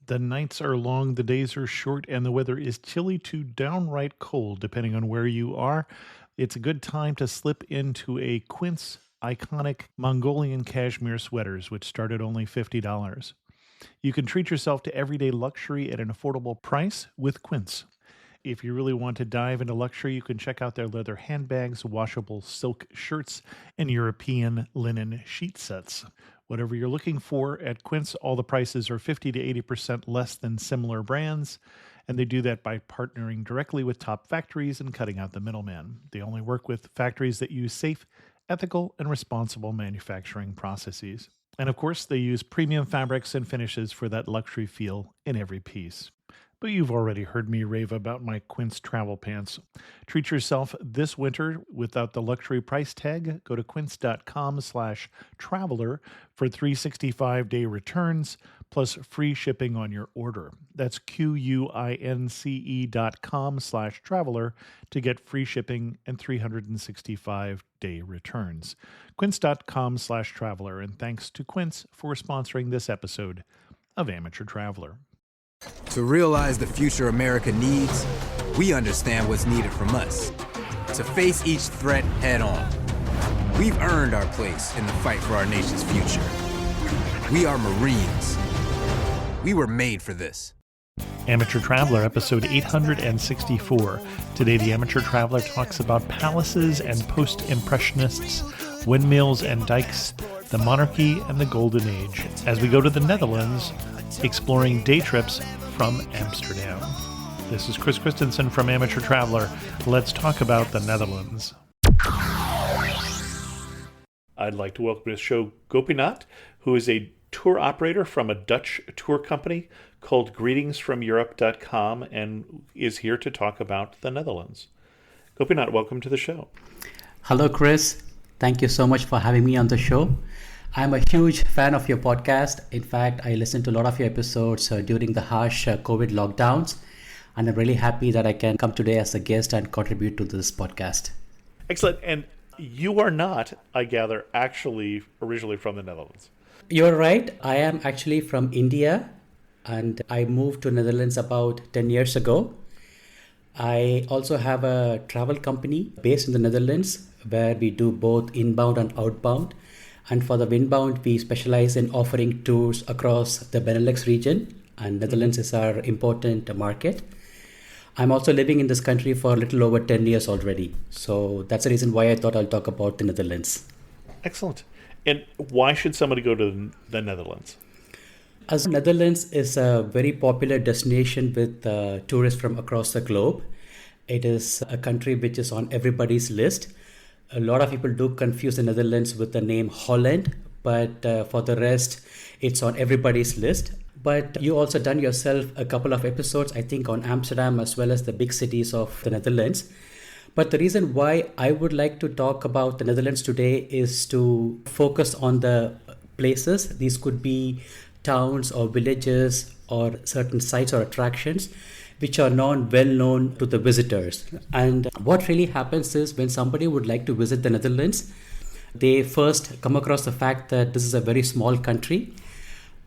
The nights are long, the days are short, and the weather is chilly to downright cold, depending on where you are. It's a good time to slip into a Quince iconic Mongolian cashmere sweaters, which start at only $50. You can treat yourself to everyday luxury at an affordable price with Quince. If you really want to dive into luxury, you can check out their leather handbags, washable silk shirts, and European linen sheet sets. Whatever you're looking for at Quince, all the prices are 50 to 80% less than similar brands, and they do that by partnering directly with top factories and cutting out the middleman. They only work with factories that use safe, ethical, and responsible manufacturing processes. And of course, they use premium fabrics and finishes for that luxury feel in every piece. But you've already heard me rave about my Quince travel pants. Treat yourself this winter without the luxury price tag. Go to quince.com/traveler for 365-day returns plus free shipping on your order. That's QUINCE.com/traveler to get free shipping and 365-day returns. Quince.com/traveler. And thanks to Quince for sponsoring this episode of Amateur Traveler. To realize the future America needs, we understand what's needed from us. To face each threat head on. We've earned our place in the fight for our nation's future. We are Marines. We were made for this. Amateur Traveler, episode 864. Today, the Amateur Traveler talks about palaces and post-impressionists, windmills and dikes, the monarchy and the golden age, as we go to the Netherlands, exploring day trips from Amsterdam. This is Chris Christensen from Amateur Traveler. Let's talk about the Netherlands. I'd like to welcome to the show Gopinath, who is a tour operator from a Dutch tour company called greetingsfromeurope.com and is here to talk about the Netherlands. Gopinath, welcome to the show. Hello, Chris. Thank you so much for having me on the show. I'm a huge fan of your podcast. In fact, I listened to a lot of your episodes during the harsh COVID lockdowns, and I'm really happy that I can come today as a guest and contribute to this podcast. Excellent. And you are not, I gather, actually originally from the Netherlands. You're right. I am actually from India, and I moved to Netherlands about 10 years ago. I also have a travel company based in the Netherlands where we do both inbound and outbound. And for the inbound, we specialize in offering tours across the Benelux region, and Netherlands is our important market. I'm also living in this country for a little over 10 years already. So that's the reason why I thought I'll talk about the Netherlands. Excellent. And why should somebody go to the Netherlands? As Netherlands is a very popular destination with tourists from across the globe. It is a country which is on everybody's list. A lot of people do confuse the Netherlands with the name Holland, but for the rest, it's on everybody's list. But you also done yourself a couple of episodes, I think, on Amsterdam as well as the big cities of the Netherlands. But the reason why I would like to talk about the Netherlands today is to focus on the places. These could be towns or villages or certain sites or attractions which are well known to the visitors. And what really happens is when somebody would like to visit the Netherlands, they first come across the fact that this is a very small country.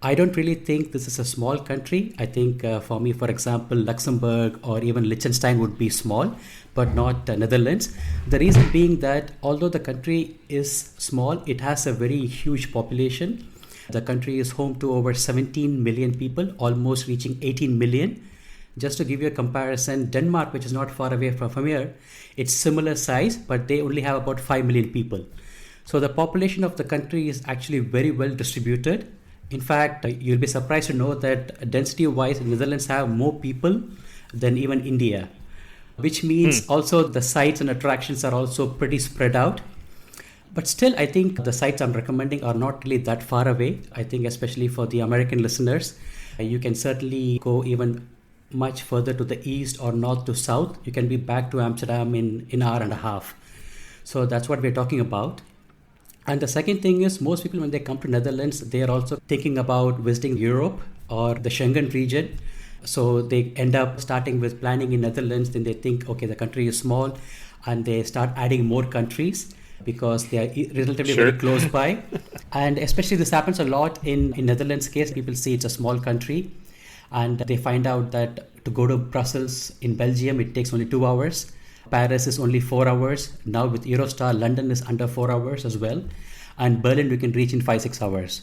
I don't really think this is a small country. I think for me, for example, Luxembourg or even Liechtenstein would be small, but not the Netherlands. The reason being that although the country is small, it has a very huge population. The country is home to over 17 million people, almost reaching 18 million. Just to give you a comparison, Denmark, which is not far away from here, it's similar size, but they only have about 5 million people. So the population of the country is actually very well distributed. In fact, you'll be surprised to know that density-wise, the Netherlands have more people than even India, which means also the sites and attractions are also pretty spread out. But still, I think the sites I'm recommending are not really that far away. I think especially for the American listeners, you can certainly go even much further to the east or north to south. You can be back to Amsterdam in an hour and a half. So that's what we're talking about. And the second thing is most people, when they come to Netherlands, they are also thinking about visiting Europe or the Schengen region. So they end up starting with planning in Netherlands. Then they think, okay, the country is small, and they start adding more countries because they are relatively very close by. And especially this happens a lot in Netherlands case. People see it's a small country. And they find out that to go to Brussels in Belgium, it takes only 2 hours. Paris is only 4 hours. Now with Eurostar, London is under 4 hours as well. And Berlin, we can reach in 5-6 hours.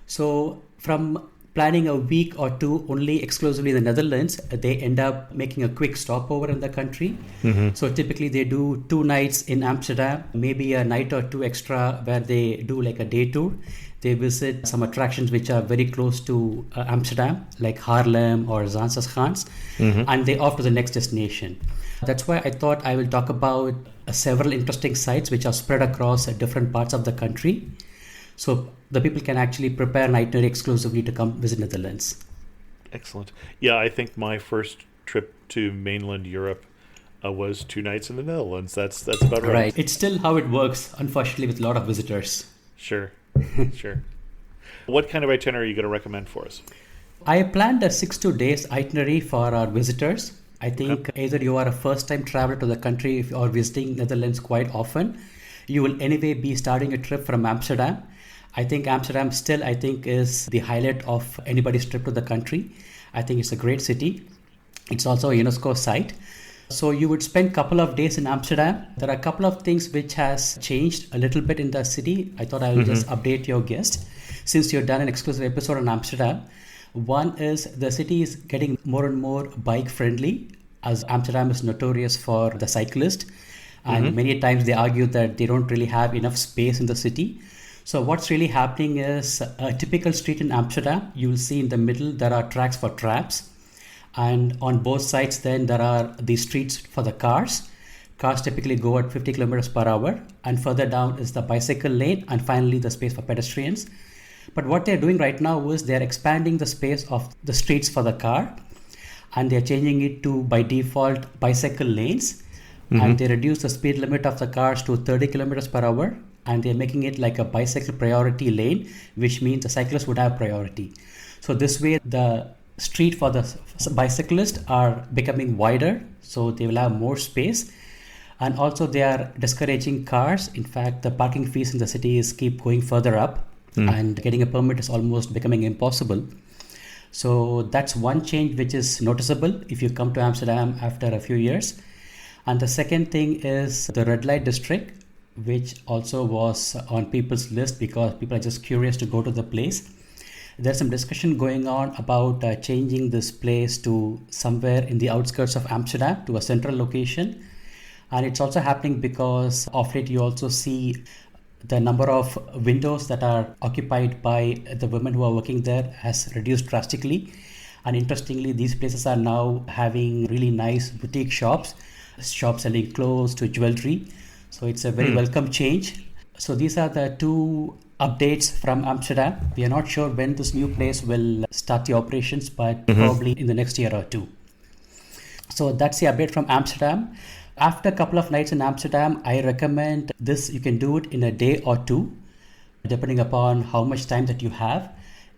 So from planning a week or two only exclusively in the Netherlands, they end up making a quick stopover in the country. So typically they do 2 nights in Amsterdam, maybe a night or two extra where they do like a day tour. They visit some attractions which are very close to Amsterdam, like Haarlem or Zandsgans, and they off to the next destination. That's why I thought I will talk about several interesting sites which are spread across different parts of the country. So the people can actually prepare an itinerary exclusively to come visit Netherlands. Excellent. Yeah, I think my first trip to mainland Europe was 2 nights in the Netherlands. That's about right. Right. It's still how it works, unfortunately, with a lot of visitors. Sure. Sure. What kind of itinerary are you going to recommend for us? I planned a 6 days itinerary for our visitors. I think either you are a first-time traveler to the country or visiting Netherlands quite often, you will anyway be starting a trip from Amsterdam. I think Amsterdam still, is the highlight of anybody's trip to the country. I think it's a great city. It's also a UNESCO site. So you would spend a couple of days in Amsterdam. There are a couple of things which has changed a little bit in the city. I thought I will just update your guest since you've done an exclusive episode on Amsterdam. One is the city is getting more and more bike friendly, as Amsterdam is notorious for the cyclist. And many times they argue that they don't really have enough space in the city. So what's really happening is a typical street in Amsterdam, you will see in the middle there are tracks for trams. And on both sides then there are the streets for the cars. Cars typically go at 50 kilometers per hour. And further down is the bicycle lane and finally the space for pedestrians. But what they're doing right now is they're expanding the space of the streets for the car. And they're changing it to, by default, bicycle lanes. And they reduce the speed limit of the cars to 30 kilometers per hour. And they're making it like a bicycle priority lane, which means the cyclist would have priority. So this way, the street for the bicyclists are becoming wider, so they will have more space. And also they are discouraging cars. In fact, the parking fees in the city keep going further up, and getting a permit is almost becoming impossible. So that's one change which is noticeable if you come to Amsterdam after a few years. And the second thing is the red light district, which also was on people's list because people are just curious to go to the place. There's some discussion going on about changing this place to somewhere in the outskirts of Amsterdam to a central location. And it's also happening because of late you also see the number of windows that are occupied by the women who are working there has reduced drastically. And interestingly, these places are now having really nice boutique shops selling clothes to jewelry. So it's a very welcome change. So these are the 2 updates from Amsterdam. We are not sure when this new place will start the operations, but probably in the next year or 2. So that's the update from Amsterdam. After a couple of nights in Amsterdam, I recommend this. You can do it in a day or 2, depending upon how much time that you have.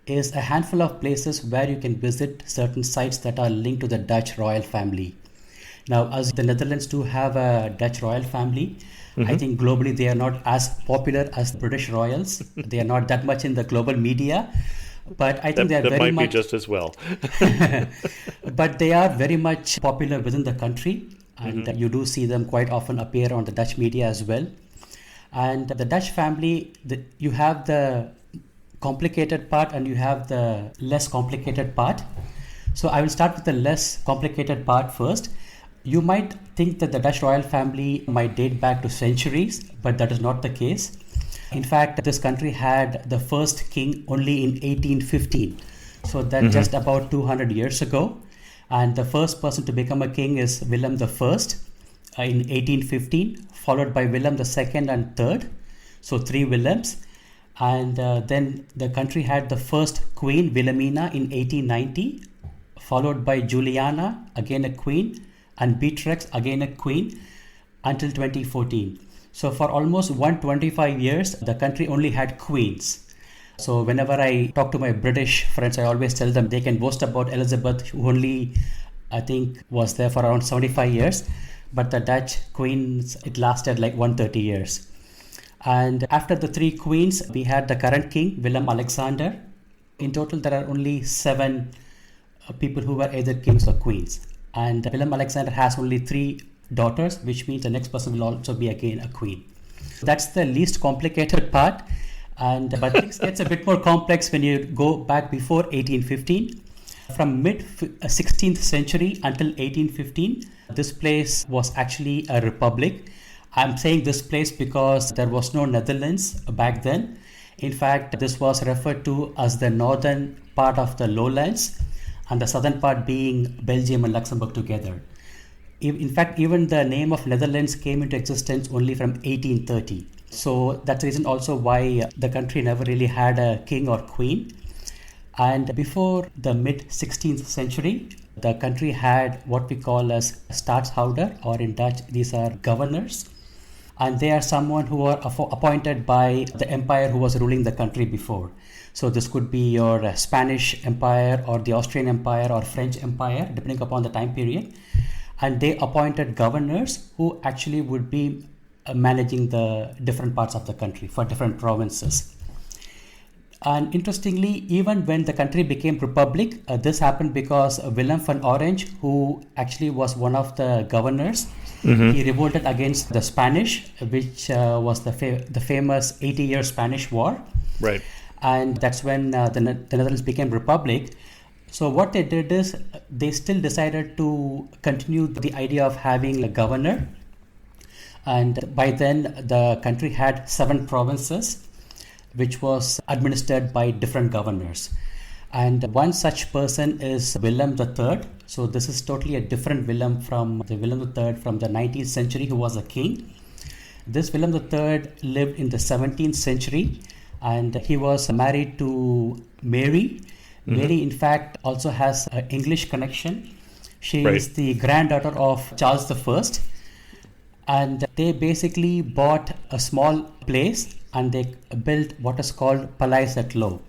Is a handful of places where you can visit certain sites that are linked to the Dutch royal family. Now, as the Netherlands do have a Dutch royal family, I think globally they are not as popular as the British royals. They are not that much in the global media, but I think they are very much... That might be just as well. But they are very much popular within the country, and you do see them quite often appear on the Dutch media as well. And the Dutch family, you have the complicated part and you have the less complicated part. So I will start with the less complicated part first. You might think that the Dutch royal family might date back to centuries, but that is not the case. In fact, this country had the first king only in 1815. So that's just about 200 years ago. And the first person to become a king is Willem I in 1815, followed by Willem II and III. So 3 Willems. And then the country had the first Queen Wilhelmina in 1890, followed by Juliana, again a queen, and Beatrix, again a queen, until 2014. So for almost 125 years, the country only had queens. So whenever I talk to my British friends, I always tell them they can boast about Elizabeth, who only, I think, was there for around 75 years. But the Dutch queens, it lasted like 130 years. And after the 3 queens, we had the current king, Willem Alexander. In total, there are only 7 people who were either kings or queens. And Willem Alexander has only 3 daughters, which means the next person will also be again a queen. That's the least complicated part. But things gets a bit more complex when you go back before 1815. From mid 16th century until 1815, this place was actually a republic. I'm saying this place because there was no Netherlands back then. In fact, this was referred to as the northern part of the lowlands and the southern part being Belgium and Luxembourg together. In fact, even the name of Netherlands came into existence only from 1830. So that's the reason also why the country never really had a king or queen. And before the mid 16th century, the country had what we call as staatshouder, or in Dutch, these are governors. And they are someone who are appointed by the empire who was ruling the country before. So this could be your Spanish Empire or the Austrian Empire or French Empire, depending upon the time period. And they appointed governors who actually would be managing the different parts of the country for different provinces. And interestingly, even when the country became republic, this happened because Willem van Orange, who actually was one of the governors, he revolted against the Spanish, which was the famous 80-year Spanish War. Right. And that's when the Netherlands became republic. So what they did is they still decided to continue the idea of having a governor. And by then, the country had 7 provinces, which was administered by different governors. And one such person is Willem III. So this is totally a different Willem from the Willem III from the 19th century, who was a king. This Willem III lived in the 17th century, and he was married to Mary. Mary, in fact, also has an English connection. She is the granddaughter of Charles I. And they basically bought a small place and they built what is called Palais Het Loo.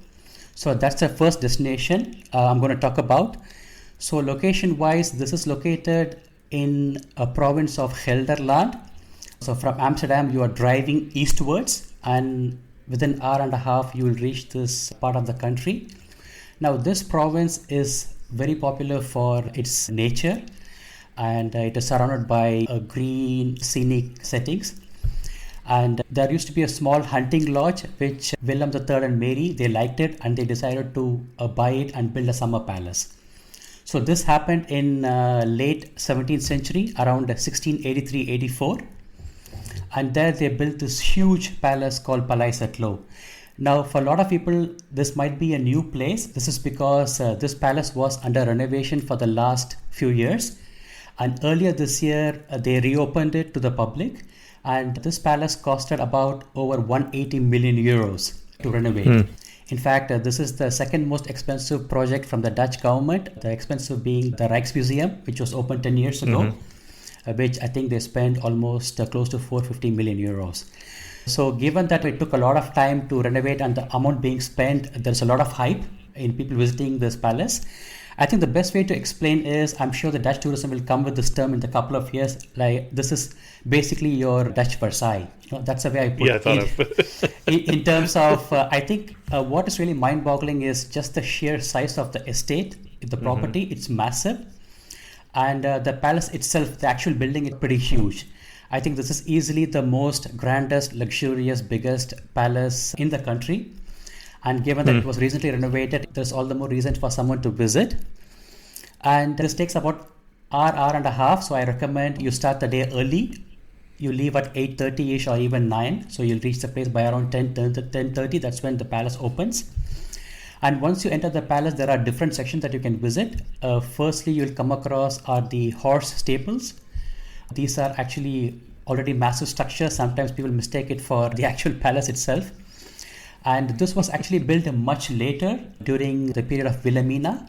So that's the first destination I'm going to talk about. So location-wise, this is located in a province of Gelderland. So from Amsterdam, you are driving eastwards, and within an hour and a half, you will reach this part of the country. Now, this province is very popular for its nature, and it is surrounded by green scenic settings. And there used to be a small hunting lodge, which Willem III and Mary, they liked it, and they decided to buy it and build a summer palace. So this happened in late 17th century, around 1683-84. And there they built this huge palace called Palais Het Loo. Now, for a lot of people, this might be a new place. This is because this palace was under renovation for the last few years. And earlier this year, they reopened it to the public. And this palace costed about over 180 million euros to renovate. In fact, this is the second most expensive project from the Dutch government, the expensive being the Rijksmuseum, which was opened 10 years ago, which I think they spent almost close to 450 million euros. So given that it took a lot of time to renovate and the amount being spent, there's a lot of hype in people visiting this palace. I think the best way to explain is, I'm sure the Dutch tourism will come with this term in a couple of years, like this is basically your Dutch Versailles. You know, that's the way I put it. In terms of, I think what is really mind-boggling is just the sheer size of the estate, the property. It's massive. And the palace itself, the actual building, is pretty huge. I think this is easily the most grandest, luxurious, biggest palace in the country. And given that it was recently renovated, there's all the more reason for someone to visit. And this takes about hour and a half. So I recommend you start the day early. You leave at 8:30ish or even 9. So you'll reach the place by around 10:30. That's when the palace opens. And once you enter the palace, there are different sections that you can visit. Firstly, you'll come across are the horse stables. These are actually already massive structures. Sometimes people mistake it for the actual palace itself. And this was actually built much later during the period of Wilhelmina.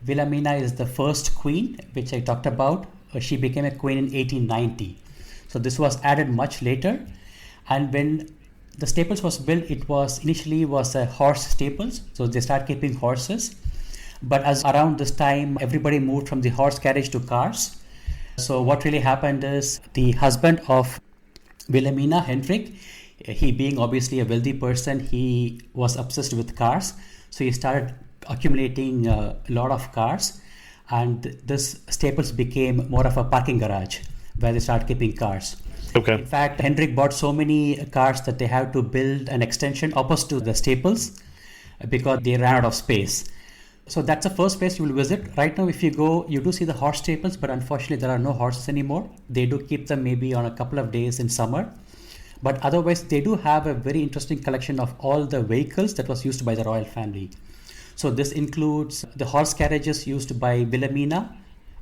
Wilhelmina is the first queen, which I talked about. She became a queen in 1890. So this was added much later. And when the stables was built, it was initially horse stables. So they start keeping horses. But as around this time, everybody moved from the horse carriage to cars. So what really happened is the husband of Wilhelmina, Hendrik, he being obviously a wealthy person, he was obsessed with cars. So he started accumulating a lot of cars. And this Staples became more of a parking garage where they start keeping cars. Okay. In fact, Hendrik bought so many cars that they have to build an extension opposite to the Staples because they ran out of space. So that's the first place you will visit. Right now, if you go, you do see the horse stables, but unfortunately there are no horses anymore. They do keep them maybe on a couple of days in summer. But otherwise, they do have a very interesting collection of all the vehicles that was used by the royal family. So this includes the horse carriages used by Wilhelmina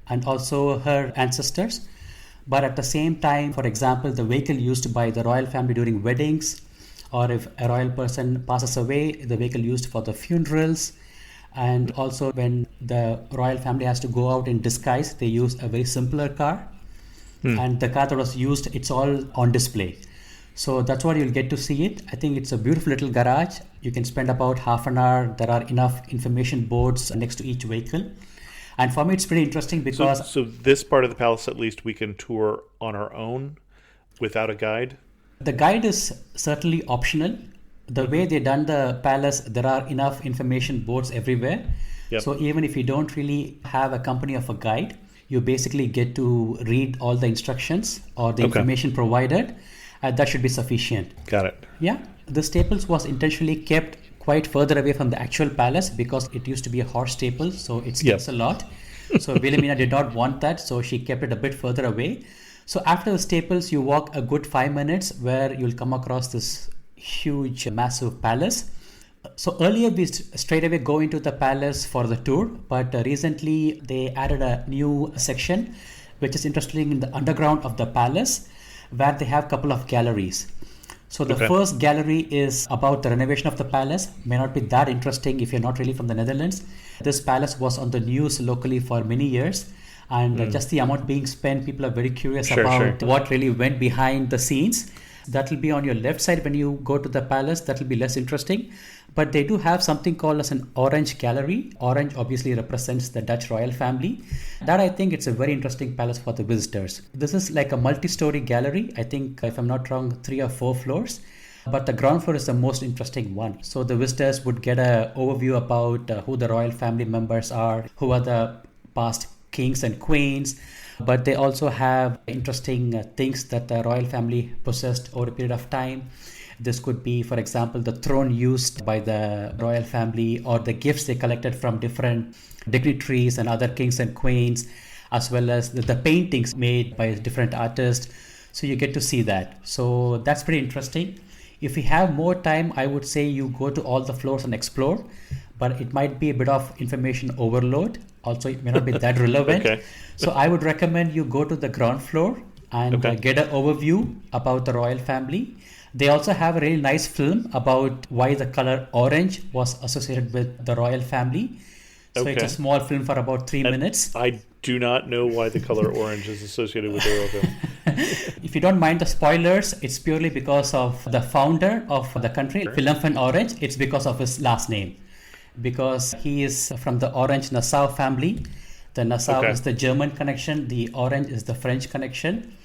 and also her ancestors. But at the same time, for example, the vehicle used by the royal family during weddings, or if a royal person passes away, the vehicle used for the funerals. And also when the royal family has to go out in disguise, they use a very simpler car. And the car that was used, it's all on display. So that's what you'll get to see it. I think it's a beautiful little garage. You can spend about half an hour. There are enough information boards next to each vehicle. And for me, it's pretty interesting because... So this part of the palace, at least, we can tour on our own without a guide? The guide is certainly optional. The way they done the palace, there are enough information boards everywhere. Yep. So even if you don't really have a company of a guide, you basically get to read all the instructions or the information provided. That should be sufficient. Got it. Yeah. The Staples was intentionally kept quite further away from the actual palace because it used to be a horse stable, so it stinks a lot. So Wilhelmina did not want that, so she kept it a bit further away. So after the Staples, you walk a good 5 minutes where you'll come across this huge, massive palace. So earlier we straight away go into the palace for the tour, but recently they added a new section, which is interesting in the underground of the palace, where they have a couple of galleries. So the first gallery is about the renovation of the palace. May not be that interesting if you're not really from the Netherlands. This palace was on the news locally for many years. And just the amount being spent, people are very curious about what really went behind the scenes. That will be on your left side when you go to the palace. That will be less interesting. But they do have something called as an orange gallery. Orange obviously represents the Dutch royal family. That I think it's a very interesting palace for the visitors. This is like a multi-story gallery. I think, if I'm not wrong, 3 or 4 floors. But the ground floor is the most interesting one. So the visitors would get an overview about who the royal family members are, who are the past kings and queens. But they also have interesting things that the royal family possessed over a period of time. This could be, for example, the throne used by the royal family or the gifts they collected from different dignitaries and other kings and queens, as well as the paintings made by different artists. So you get to see that. So that's pretty interesting. If you have more time, I would say you go to all the floors and explore, but it might be a bit of information overload. Also, it may not be that relevant. So I would recommend you go to the ground floor and get an overview about the royal family. They also have a really nice film about why the color orange was associated with the royal family. So it's a small film for about 3 minutes. I do not know why the color orange is associated with the royal family. If you don't mind the spoilers, it's purely because of the founder of the country, Willem van Orange. It's because of his last name. Because he is from the Orange Nassau family. The Nassau is the German connection. The Orange is the French connection.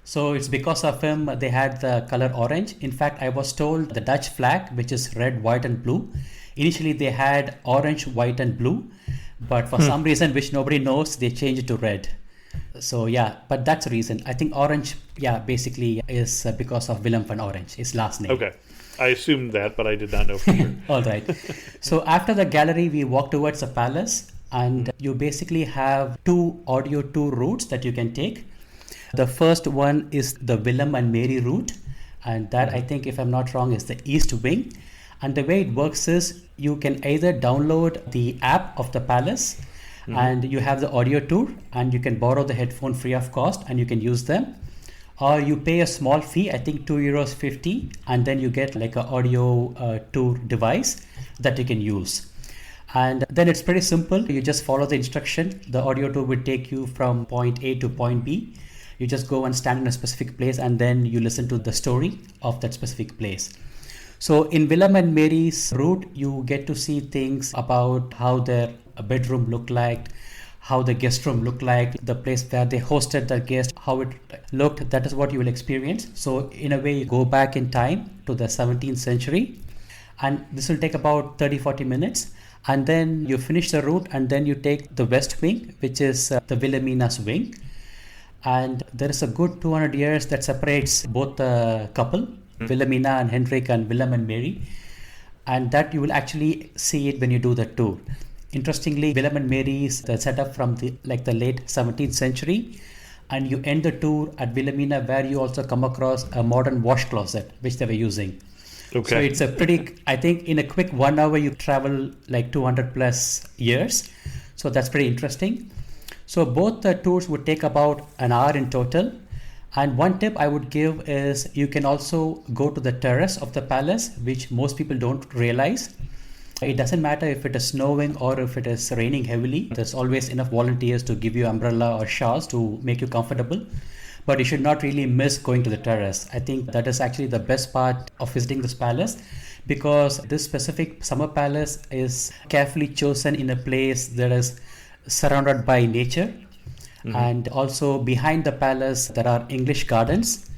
So it's because of him they had the color orange. In fact, I was told the Dutch flag, which is red, white and blue, initially they had orange, white and blue. But for some reason, which nobody knows, they changed it to red. So yeah, but that's the reason. I think orange, basically is because of Willem van Orange, his last name. Okay. I assumed that, but I did not know for sure. All right. So after the gallery, we walk towards the palace, and you basically have 2 audio tour routes that you can take. The first one is the Willem and Mary route, and that I think, if I'm not wrong, is the East Wing. And the way it works is you can either download the app of the palace and you have the audio tour, and you can borrow the headphone free of cost and you can use them. Or you pay a small fee, I think €2.50, and then you get like an audio tour device that you can use. And then it's pretty simple. You just follow the instruction. The audio tour will take you from point A to point B. You just go and stand in a specific place, and then you listen to the story of that specific place. So in Willem and Mary's route, you get to see things about how their bedroom looked like, how the guest room looked like, the place where they hosted the guest, how it looked. That is what you will experience. So in a way, you go back in time to the 17th century, and this will take about 30-40 minutes. And then you finish the route, and then you take the west wing, which is the Wilhelmina's wing. And there is a good 200 years that separates both the couple, Wilhelmina and Hendrik, and Willem and Mary. And that you will actually see it when you do the tour. Interestingly, Willem and Mary's the setup from the late 17th century, and you end the tour at Wilhelmina, where you also come across a modern wash closet which they were using. Okay. So it's a pretty, I think in a quick 1 hour you travel like 200 plus years. So that's pretty interesting. So both the tours would take about an hour in total. And one tip I would give is you can also go to the terrace of the palace, which most people don't realize. It doesn't matter if it is snowing or if it is raining heavily. There's always enough volunteers to give you umbrella or shawls to make you comfortable. But you should not really miss going to the terrace. I think that is actually the best part of visiting this palace, because this specific summer palace is carefully chosen in a place that is surrounded by nature. And also behind the palace there are English gardens.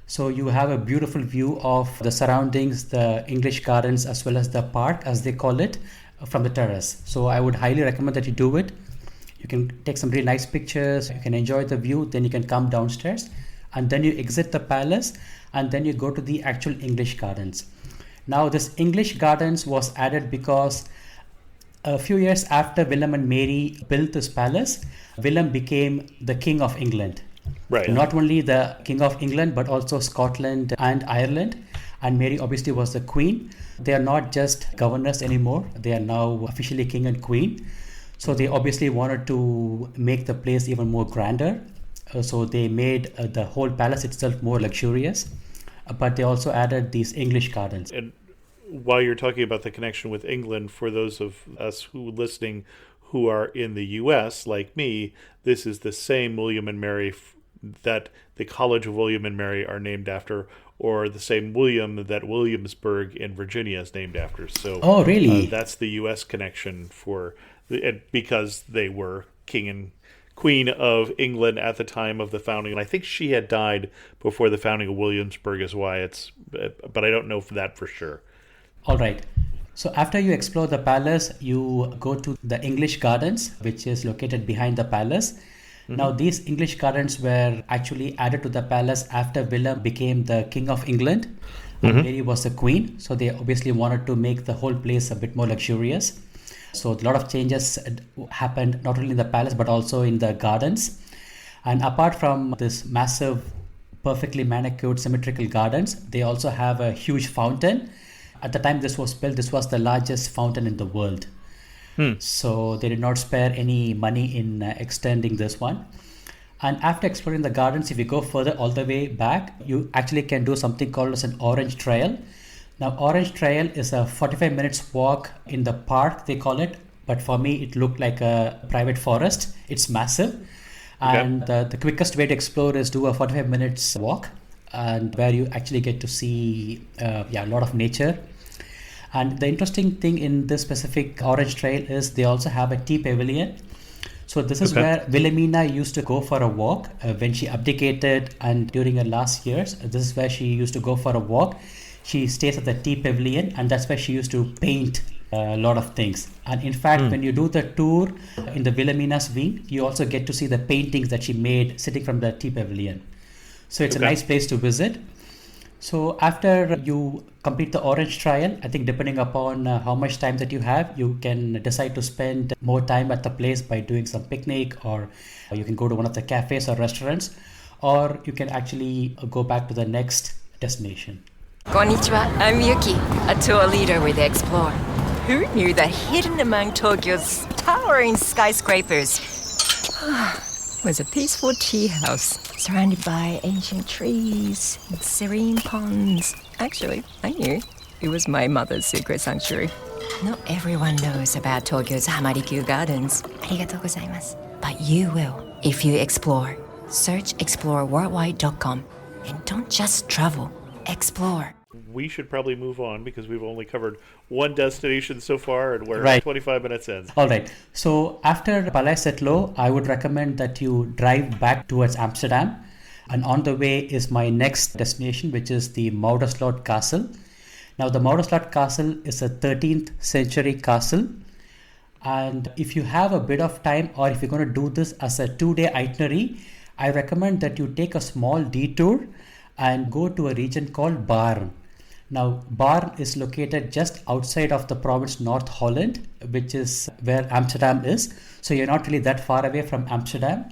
So you have a beautiful view of the surroundings, the English gardens, as well as the park, as they call it, from the terrace. So I would highly recommend that you do it. You can take some really nice pictures, you can enjoy the view, then you can come downstairs, and then you exit the palace, and then you go to the actual English gardens. Now this English gardens was added because a few years after Willem and Mary built this palace, Willem became the King of England. Right. Not only the King of England, but also Scotland and Ireland. And Mary obviously was the Queen. They are not just governors anymore. They are now officially King and Queen. So they obviously wanted to make the place even more grander. So they made the whole palace itself more luxurious. But they also added these English gardens. And while you're talking about the connection with England, for those of us listening who are in the U.S., like me, this is the same William and Mary that the College of William and Mary are named after, or the same William that Williamsburg in Virginia is named after. So, oh, really? That's the U.S. connection because they were King and Queen of England at the time of the founding. And I think she had died before the founding of Williamsburg is why but I don't know that for sure. All right. So after you explore the palace, you go to the English Gardens, which is located behind the palace. Now, these English Gardens were actually added to the palace after Willem became the King of England and Mary was the Queen. So they obviously wanted to make the whole place a bit more luxurious. So a lot of changes happened not only in the palace, but also in the gardens. And apart from this massive, perfectly manicured, symmetrical gardens, they also have a huge fountain. At the time this was built, this was the largest fountain in the world. So they did not spare any money in extending this one. And after exploring the gardens, if you go further all the way back, you actually can do something called as an Orange Trail. Now, Orange Trail is a 45 minutes walk in the park, they call it. But for me, it looked like a private forest. It's massive. And the quickest way to explore is do a 45 minutes walk, and where you actually get to see a lot of nature. And the interesting thing in this specific Orange Trail is they also have a tea pavilion. So this is where Wilhelmina used to go for a walk when she abdicated, and during her last years, this is where she used to go for a walk. She stays at the tea pavilion, and that's where she used to paint a lot of things. And in fact, when you do the tour in the Wilhelmina's wing, you also get to see the paintings that she made sitting from the tea pavilion. So it's a nice place to visit. So after you complete the Orange Trail, I think depending upon how much time that you have, you can decide to spend more time at the place by doing some picnic, or you can go to one of the cafes or restaurants, or you can actually go back to the next destination. Konnichiwa, I'm Yuki, a tour leader with Explore. Who knew that hidden among Tokyo's towering skyscrapers was a peaceful tea house surrounded by ancient trees and serene ponds? Actually, I knew. It was my mother's secret sanctuary. Not everyone knows about Tokyo's Hamarikyu Gardens. Arigatou gozaimasu. But you will if you explore. Search exploreworldwide.com and don't just travel, explore. We should probably move on because we've only covered one destination so far, and we're 25 minutes in. All right. So after Palais Het Loo, I would recommend that you drive back towards Amsterdam. And on the way is my next destination, which is the Muiderslot Castle. Now, the Muiderslot Castle is a 13th century castle. And if you have a bit of time, or if you're going to do this as a 2-day itinerary, I recommend that you take a small detour and go to a region called Barn. Now, Barn is located just outside of the province North Holland, which is where Amsterdam is. So you're not really that far away from Amsterdam.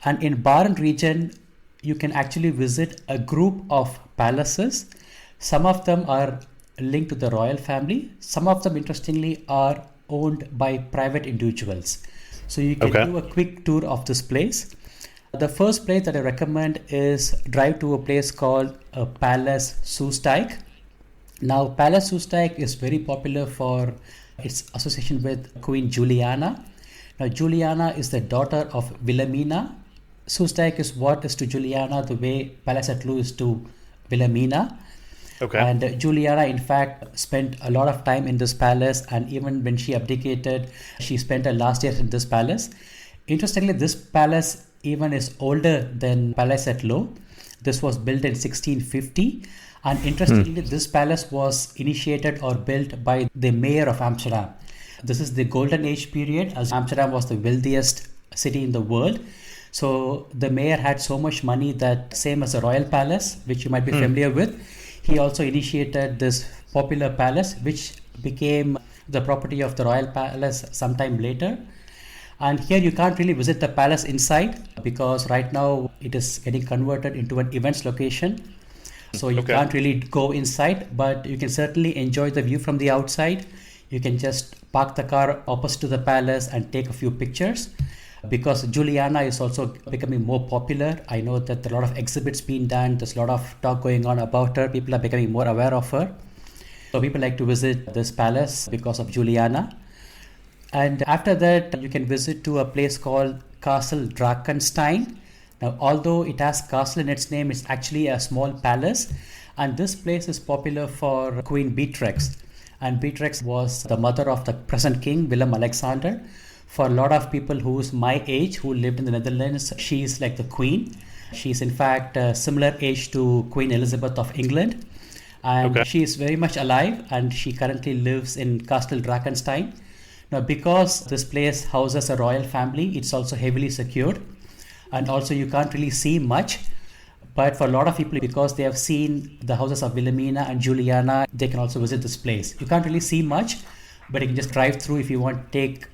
And in Barn region, you can actually visit a group of palaces. Some of them are linked to the royal family. Some of them, interestingly, are owned by private individuals. So you can do a quick tour of this place. The first place that I recommend is drive to a place called Palais Soestdijk. Now, Palais Soestdijk is very popular for its association with Queen Juliana. Now, Juliana is the daughter of Wilhelmina. Soestdijk is what is to Juliana the way Palais Het Loo is to Wilhelmina. And Juliana, in fact, spent a lot of time in this palace, and even when she abdicated, she spent her last years in this palace. Interestingly, this palace even is older than Palais Het Loo. This was built in 1650. And interestingly, this palace was initiated or built by the mayor of Amsterdam. This is the golden age period, as Amsterdam was the wealthiest city in the world. So the mayor had so much money that, same as the royal palace, which you might be familiar with, he also initiated this popular palace, which became the property of the royal palace sometime later. And here you can't really visit the palace inside because right now it is getting converted into an events location. So you can't really go inside, but you can certainly enjoy the view from the outside. You can just park the car opposite to the palace and take a few pictures. Because Juliana is also becoming more popular. I know that there are a lot of exhibits being done. There's a lot of talk going on about her. People are becoming more aware of her. So people like to visit this palace because of Juliana. And after that, you can visit to a place called Castle Drakenstein. Now, although it has castle in its name, it's actually a small palace. And this place is popular for Queen Beatrix. And Beatrix was the mother of the present king, Willem Alexander. For a lot of people who's my age, who lived in the Netherlands, she's like the queen. She's in fact a similar age to Queen Elizabeth of England. And she is very much alive, and she currently lives in Castle Drakenstein. Now, because this place houses a royal family, it's also heavily secured. And also you can't really see much. But for a lot of people, because they have seen the houses of Wilhelmina and Juliana, they can also visit this place. You can't really see much, but you can just drive through if you want to take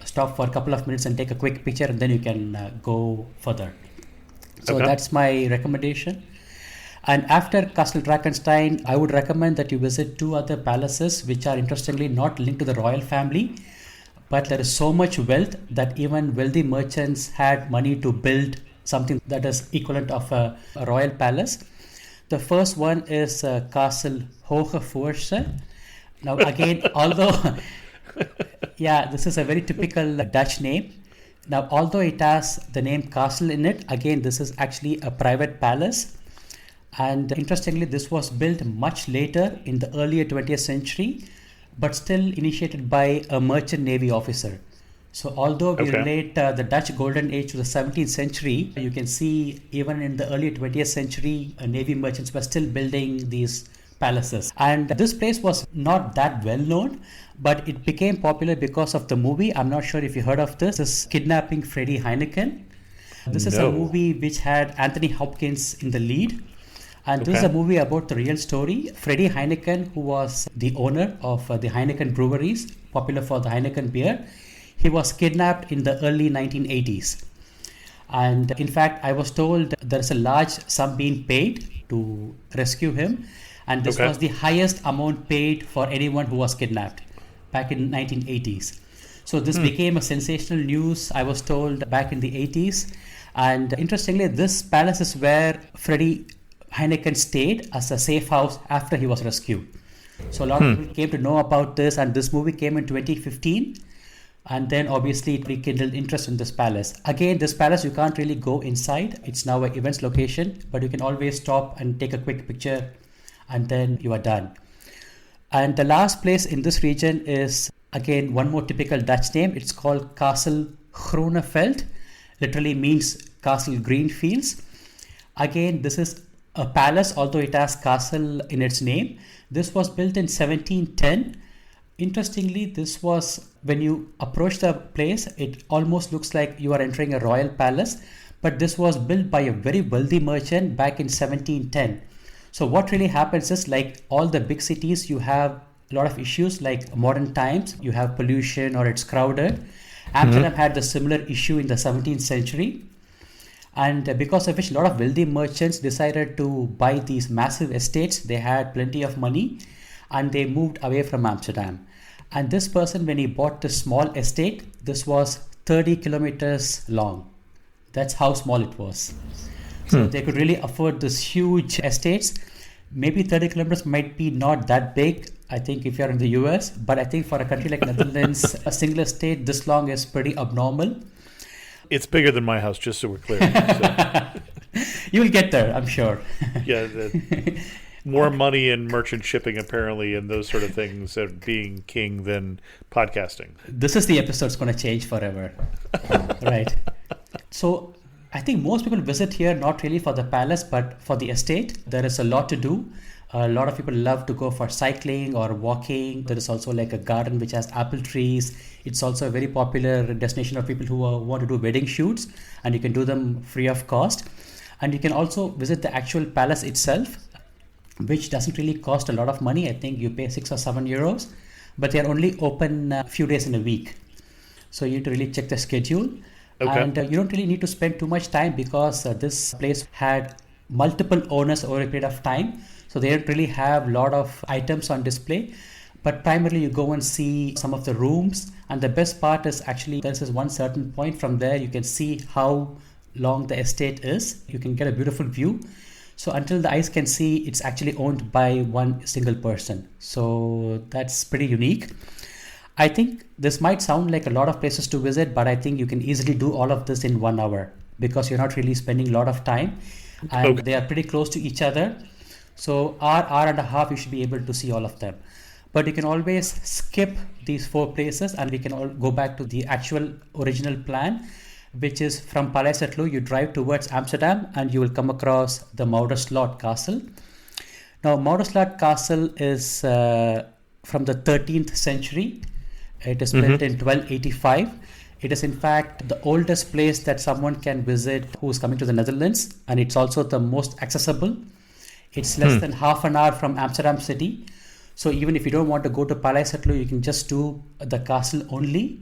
stop for a couple of minutes and take a quick picture, and then you can go further. So that's my recommendation. And after Castle Drakenstein, I would recommend that you visit 2 other palaces, which are interestingly not linked to the royal family, but there is so much wealth that even wealthy merchants had money to build something that is equivalent of a royal palace. The first one is Castle Hoge Voorse. Now again, although this is a very typical Dutch name. Now, although it has the name castle in it, again, this is actually a private palace. And interestingly, this was built much later in the earlier 20th century, but still initiated by a merchant navy officer. So although we relate the Dutch golden age to the 17th century, you can see even in the early 20th century, navy merchants were still building these palaces. And this place was not that well known, but it became popular because of the movie. I'm not sure if you heard of this. This is Kidnapping Freddie Heineken. This is a movie which had Anthony Hopkins in the lead. And this is a movie about the real story. Freddie Heineken, who was the owner of the Heineken breweries, popular for the Heineken beer, he was kidnapped in the early 1980s. And in fact, I was told there is a large sum being paid to rescue him. And this was the highest amount paid for anyone who was kidnapped back in 1980s. So this became a sensational news, I was told, back in the 80s. And interestingly, this palace is where Freddie Heineken stayed as a safe house after he was rescued. So a lot of people came to know about this, and this movie came in 2015. And then obviously it rekindled interest in this palace. Again, this palace, you can't really go inside. It's now an events location, but you can always stop and take a quick picture, and then you are done. And the last place in this region is, again, one more typical Dutch name. It's called Castle Groeneveld. Literally means Castle Green Fields. Again, this is a palace, although it has castle in its name. This was built in 1710. Interestingly, this was when you approach the place, it almost looks like you are entering a royal palace, but this was built by a very wealthy merchant back in 1710. So what really happens is, like all the big cities, you have a lot of issues like modern times, you have pollution or it's crowded. Amsterdam had the similar issue in the 17th century. And because of which a lot of wealthy merchants decided to buy these massive estates. They had plenty of money and they moved away from Amsterdam. And this person, when he bought this small estate, this was 30 kilometers long. That's how small it was. So they could really afford this huge estates. Maybe 30 kilometers might be not that big, I think, if you're in the US. But I think for a country like Netherlands, a single estate this long is pretty abnormal. It's bigger than my house, just so we're clear. So. You'll get there, I'm sure. Yeah, more money in merchant shipping, apparently, and those sort of things of being king than podcasting. This is the episode's going to change forever. Right. So I think most people visit here not really for the palace, but for the estate. There is a lot to do. A lot of people love to go for cycling or walking. There is also like a garden which has apple trees. It's also a very popular destination of people who want to do wedding shoots, and you can do them free of cost. And you can also visit the actual palace itself, which doesn't really cost a lot of money. I think you pay 6 or 7 euros, but they're only open a few days in a week. So you need to really check the schedule. Okay. And you don't really need to spend too much time because this place had multiple owners over a period of time. So they don't really have a lot of items on display, but primarily you go and see some of the rooms. And the best part is actually there's this one certain point from there you can see how long the estate is. You can get a beautiful view. So until the eyes can see, it's actually owned by one single person. So that's pretty unique. I think this might sound like a lot of places to visit, but I think you can easily do all of this in 1 hour because you're not really spending a lot of time, and they are pretty close to each other. So hour and a half, you should be able to see all of them. But you can always skip these 4 places and we can all go back to the actual original plan, which is from Palais Het Loo, you drive towards Amsterdam and you will come across the Muiderslot Castle. Now, Muiderslot Castle is from the 13th century. It is built in 1285. It is in fact the oldest place that someone can visit who is coming to the Netherlands, and it's also the most accessible. It's less than half an hour from Amsterdam city. So even if you don't want to go to Palais Het Loo, you can just do the castle only.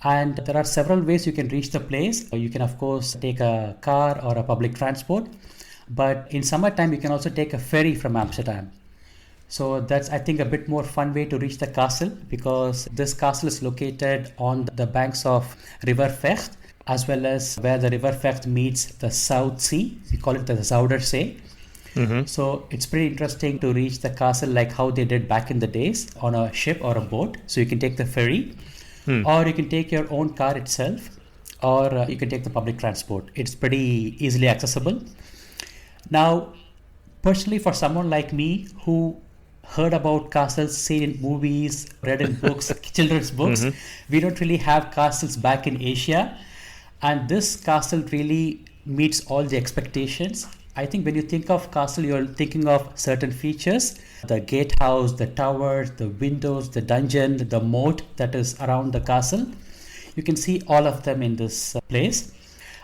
And there are several ways you can reach the place. You can, of course, take a car or a public transport. But in summertime, you can also take a ferry from Amsterdam. So that's, I think, a bit more fun way to reach the castle, because this castle is located on the banks of River Vecht, as well as where the River Vecht meets the South Sea. We call it the Zuiderzee. So it's pretty interesting to reach the castle like how they did back in the days on a ship or a boat. So you can take the ferry, or you can take your own car itself, or you can take the public transport. It's pretty easily accessible. Now, personally, for someone like me who heard about castles seen in movies, read in books, children's books, we don't really have castles back in Asia. And this castle really meets all the expectations. I think when you think of castle, you're thinking of certain features: the gatehouse, the tower, the windows, the dungeon, the moat that is around the castle. You can see all of them in this place.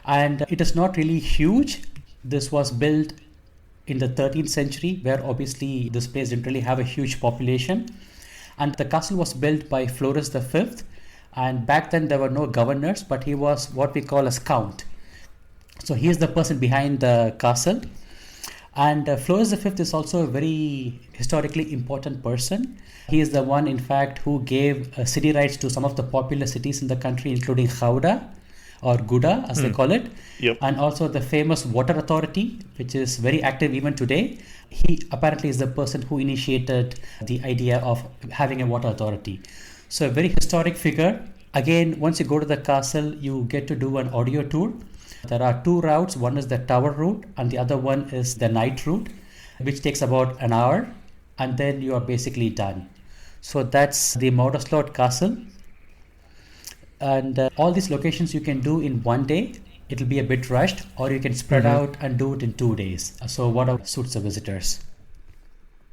And it is not really huge. This was built in the 13th century, where obviously this place didn't really have a huge population. And the castle was built by Floris V. And back then there were no governors, but he was what we call a count. So he is the person behind the castle. And Floris V is also a very historically important person. He is the one, in fact, who gave city rights to some of the popular cities in the country, including Gouda, or Gouda as they call it. And also the famous water authority, which is very active even today. He apparently is the person who initiated the idea of having a water authority. So a very historic figure. Again, once you go to the castle, you get to do an audio tour. There are 2 routes. One is the tower route and the other one is the night route, which takes about an hour, and then you are basically done. So that's the Muiderslot Castle. And all these locations you can do in 1 day. It'll be a bit rushed, or you can spread out and do it in 2 days. So what suits the visitors?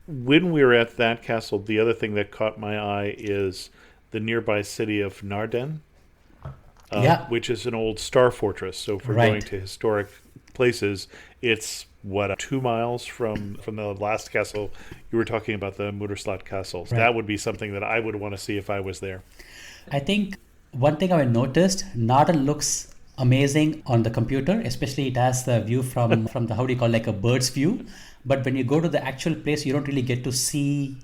When we were at that castle, the other thing that caught my eye is the nearby city of Naarden, Yeah. which is an old star fortress. So if we're Right. going to historic places, it's what 2 miles from the last castle you were talking about, the Muiderslot Castle. So Right. that would be something that I would want to see if I was there. I think one thing I noticed, Naarden looks amazing on the computer, especially it has the view from the, how do you call, like a bird's view. But when you go to the actual place, you don't really get to see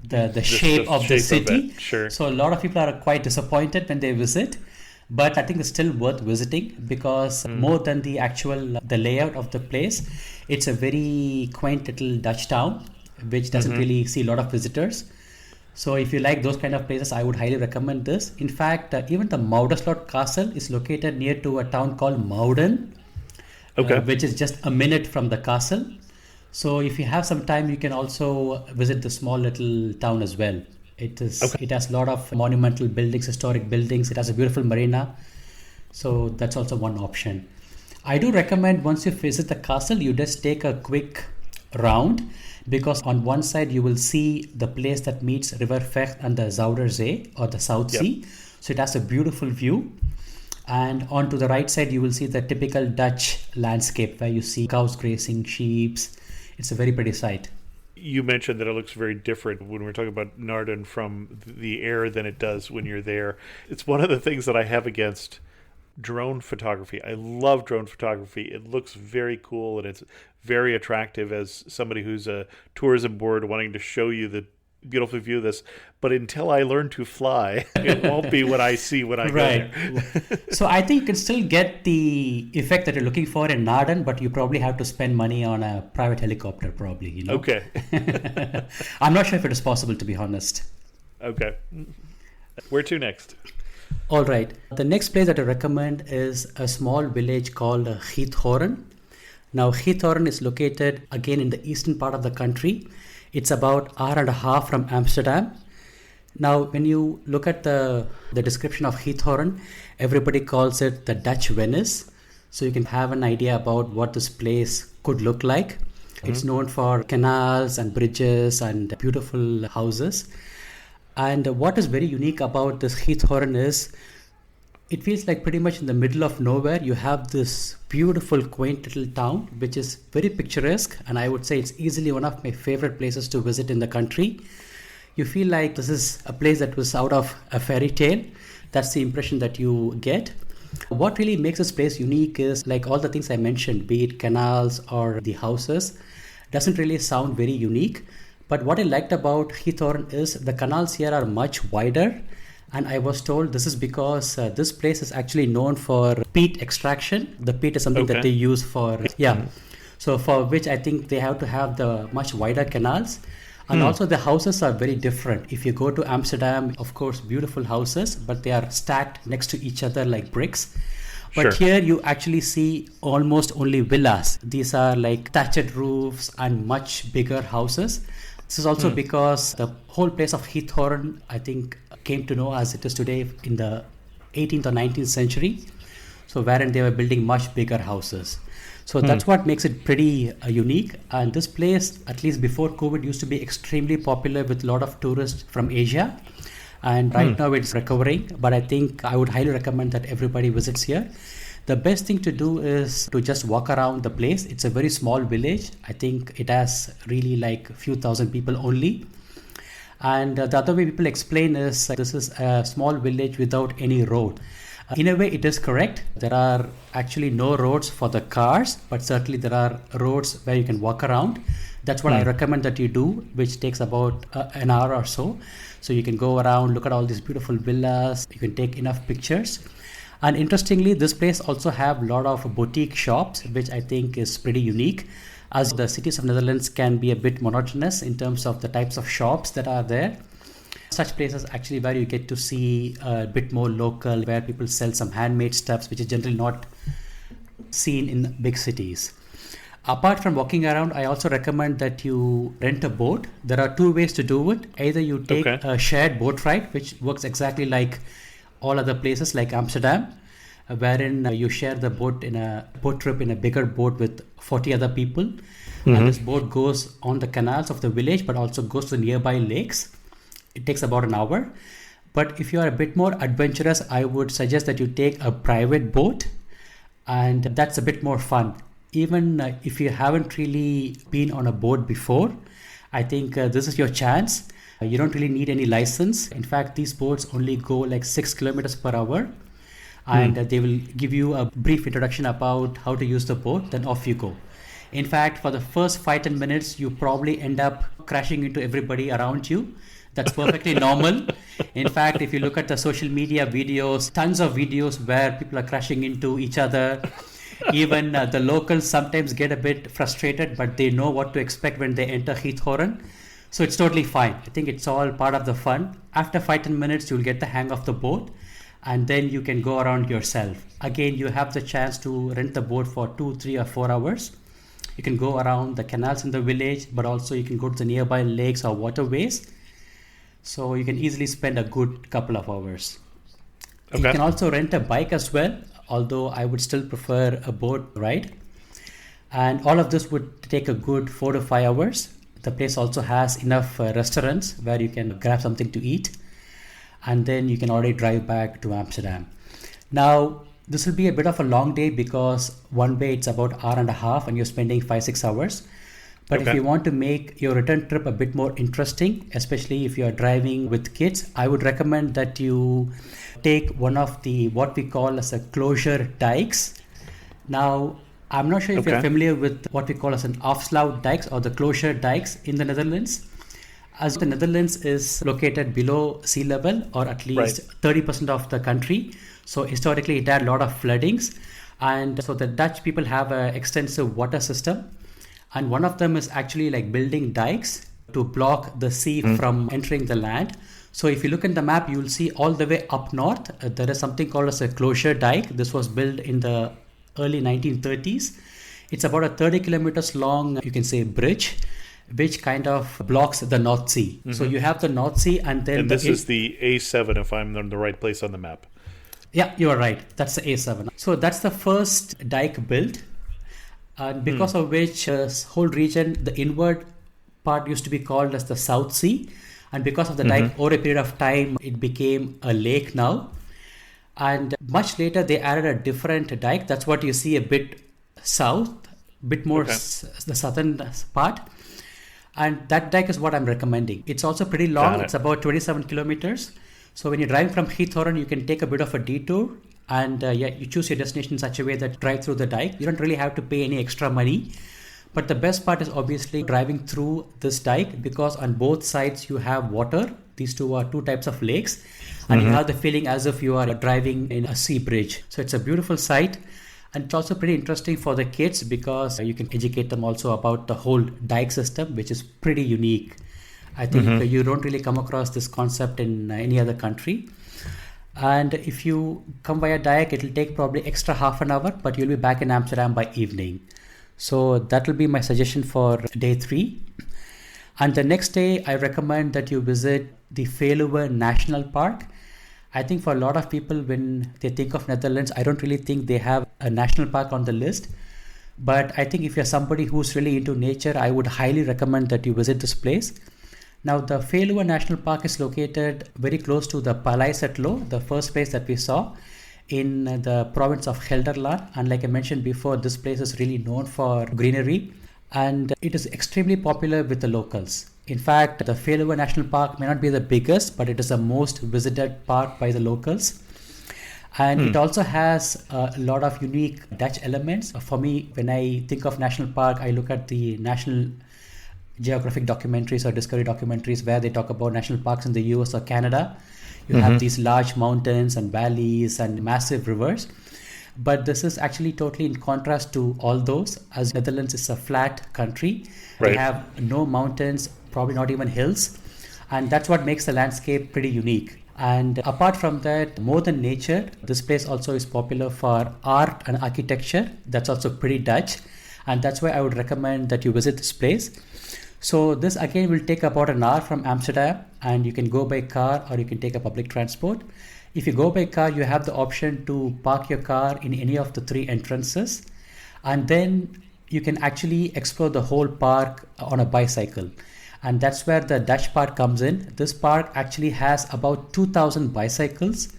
the shape of the shape of city. it, sure. So a lot of people are quite disappointed when they visit. But I think it's still worth visiting because more than the actual the layout of the place, it's a very quaint little Dutch town which doesn't really see a lot of visitors. So if you like those kind of places, I would highly recommend this. In fact, even the Muiderslot Castle is located near to a town called Muiden, Okay. which is just a minute from the castle. So if you have some time, you can also visit the small little town as well. It is. Okay. It has a lot of monumental buildings, historic buildings. It has a beautiful marina. So that's also one option. I do recommend once you visit the castle, you just take a quick round because on one side you will see the place that meets River Vecht and the Zuiderzee or the South Yep. Sea. So it has a beautiful view. And on to the right side, you will see the typical Dutch landscape where you see cows grazing, sheep. It's a very pretty sight. You mentioned that it looks very different when we're talking about Naarden from the air than it does when you're there. It's one of the things that I have against drone photography. I love drone photography. It looks very cool and it's very attractive as somebody who's a tourism board wanting to show you the beautiful view of this. But until I learn to fly, it won't be what I see when I go there. So I think you can still get the effect that you're looking for in Naarden, but you probably have to spend money on a private helicopter, probably. You know. Okay. I'm not sure if it is possible, to be honest. Okay. Where to next? All right. The next place that I recommend is a small village called Giethoorn. Now, Giethoorn is located again in the eastern part of the country. It's about an hour and a half from Amsterdam. Now, when you look at the description of Giethoorn, everybody calls it the Dutch Venice. So you can have an idea about what this place could look like. It's known for canals and bridges and beautiful houses. And what is very unique about this Giethoorn is it feels like pretty much in the middle of nowhere. You have this beautiful, quaint little town, which is very picturesque. And I would say it's easily one of my favorite places to visit in the country. You feel like this is a place that was out of a fairy tale. That's the impression that you get. What really makes this place unique is like all the things I mentioned, be it canals or the houses, doesn't really sound very unique. But what I liked about Giethoorn is the canals here are much wider. And I was told this is because this place is actually known for peat extraction. The peat is something that they use for, So for which I think they have to have the much wider canals. And also the houses are very different. If you go to Amsterdam, of course, beautiful houses, but they are stacked next to each other like bricks. But here you actually see almost only villas. These are like thatched roofs and much bigger houses. This is also because the whole place of Giethoorn, I think, came to know as it is today in the 18th or 19th century. So wherein they were building much bigger houses. So that's what makes it pretty unique. And this place, at least before COVID, used to be extremely popular with a lot of tourists from Asia. And right now it's recovering. But I think I would highly recommend that everybody visits here. The best thing to do is to just walk around the place. It's a very small village. I think it has really like a few thousand people only. And the other way people explain is this is a small village without any road. In a way, it is correct. There are actually no roads for the cars, but certainly there are roads where you can walk around. That's what I recommend that you do, which takes about an hour or so. So you can go around, look at all these beautiful villas. You can take enough pictures. And interestingly, this place also have a lot of boutique shops, which I think is pretty unique. As the cities of Netherlands can be a bit monotonous in terms of the types of shops that are there. Such places actually where you get to see a bit more local, where people sell some handmade stuffs, which is generally not seen in big cities. Apart from walking around, I also recommend that you rent a boat. There are two ways to do it. Either you take a shared boat ride, which works exactly like all other places like Amsterdam, wherein you share the boat in a boat trip in a bigger boat with 40 other people. And this boat goes on the canals of the village, but also goes to nearby lakes. It takes about an hour. But if you are a bit more adventurous, I would suggest that you take a private boat, and that's a bit more fun. Even if you haven't really been on a boat before, I think this is your chance. You don't really need any license. In fact, these boats only go like 6 kilometers per hour, and they will give you a brief introduction about how to use the boat, then off you go. In fact, for the first 5-10 minutes, you probably end up crashing into everybody around you. That's perfectly normal. In fact, if you look at the social media videos, tons of videos where people are crashing into each other. Even the locals sometimes get a bit frustrated, but they know what to expect when they enter Giethoorn. So it's totally fine. I think it's all part of the fun. After 5-10 minutes, you'll get the hang of the boat, and then you can go around yourself. Again, you have the chance to rent the boat for 2, 3, or 4 hours. You can go around the canals in the village, but also you can go to the nearby lakes or waterways. So you can easily spend a good couple of hours. Okay. You can also rent a bike as well, although I would still prefer a boat ride. And all of this would take a good 4 to 5 hours. The place also has enough restaurants where you can grab something to eat. And then you can already drive back to Amsterdam. Now, this will be a bit of a long day because one way it's about an hour and a half and you're spending 5-6 hours. But if you want to make your return trip a bit more interesting, especially if you're driving with kids, I would recommend that you take one of the what we call as a closure dikes. Now, I'm not sure if you're familiar with what we call as an afsluit dikes or the closure dikes in the Netherlands. As the Netherlands is located below sea level, or at least 30% of the country. So historically, it had a lot of floodings. And so the Dutch people have an extensive water system. And one of them is actually like building dikes to block the sea from entering the land. So if you look at the map, you'll see all the way up north, there is something called as a closure dike. This was built in the early 1930s. It's about a 30 kilometers long, you can say, bridge, which kind of blocks the North Sea. So you have the North Sea and then... And this is the A7, if I'm in the right place on the map. Yeah, you are right. That's the A7. So that's the first dike built. And because of which this whole region, the inward part used to be called as the South Sea. And because of the dike, over a period of time, it became a lake now. And much later, they added a different dike. That's what you see a bit south, a bit more the southern part. And that dike is what I'm recommending. It's also pretty long. It's about 27 kilometers. So when you're driving from Giethoorn, you can take a bit of a detour. And you choose your destination in such a way that drive through the dike. You don't really have to pay any extra money. But the best part is obviously driving through this dike, because on both sides you have water. These two are two types of lakes. And you have the feeling as if you are driving in a sea bridge. So it's a beautiful sight. And it's also pretty interesting for the kids because you can educate them also about the whole dike system, which is pretty unique. I think you don't really come across this concept in any other country. And if you come via dike, it will take probably extra half an hour, but you'll be back in Amsterdam by evening. So that will be my suggestion for day 3. And the next day, I recommend that you visit the Veluwe National Park. I think for a lot of people, when they think of Netherlands, I don't really think they have a national park on the list. But I think if you're somebody who's really into nature, I would highly recommend that you visit this place. Now, the Veluwe National Park is located very close to the Palais Het Loo, the first place that we saw in the province of Gelderland. And like I mentioned before, this place is really known for greenery and it is extremely popular with the locals. In fact, the Veluwe National Park may not be the biggest, but it is the most visited park by the locals. And it also has a lot of unique Dutch elements. For me, when I think of national park, I look at the National Geographic documentaries or Discovery documentaries where they talk about national parks in the US or Canada. You have these large mountains and valleys and massive rivers. But this is actually totally in contrast to all those, as Netherlands is a flat country. They have no mountains, probably not even hills. And that's what makes the landscape pretty unique. And apart from that, more than nature, this place also is popular for art and architecture. That's also pretty Dutch. And that's why I would recommend that you visit this place. So this again will take about an hour from Amsterdam, and you can go by car or you can take a public transport. If you go by car, you have the option to park your car in any of the 3 entrances. And then you can actually explore the whole park on a bicycle. And that's where the Dutch part comes in. This park actually has about 2,000 bicycles.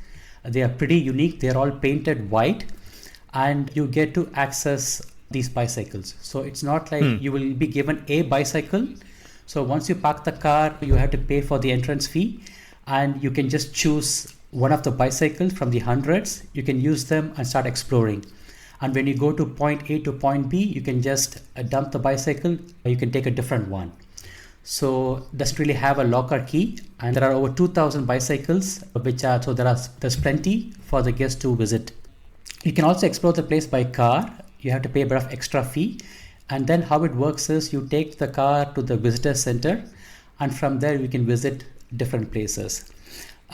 They are pretty unique. They're all painted white, and you get to access these bicycles. So it's not like you will be given a bicycle. So once you park the car, you have to pay for the entrance fee, and you can just choose one of the bicycles from the hundreds. You can use them and start exploring. And when you go to point A to point B, you can just dump the bicycle, or you can take a different one. So it doesn't really have a locker key, and there are over 2,000 bicycles, there's plenty for the guests to visit. You can also explore the place by car. You have to pay a bit of extra fee, and then how it works is you take the car to the visitor center, and from there you can visit different places.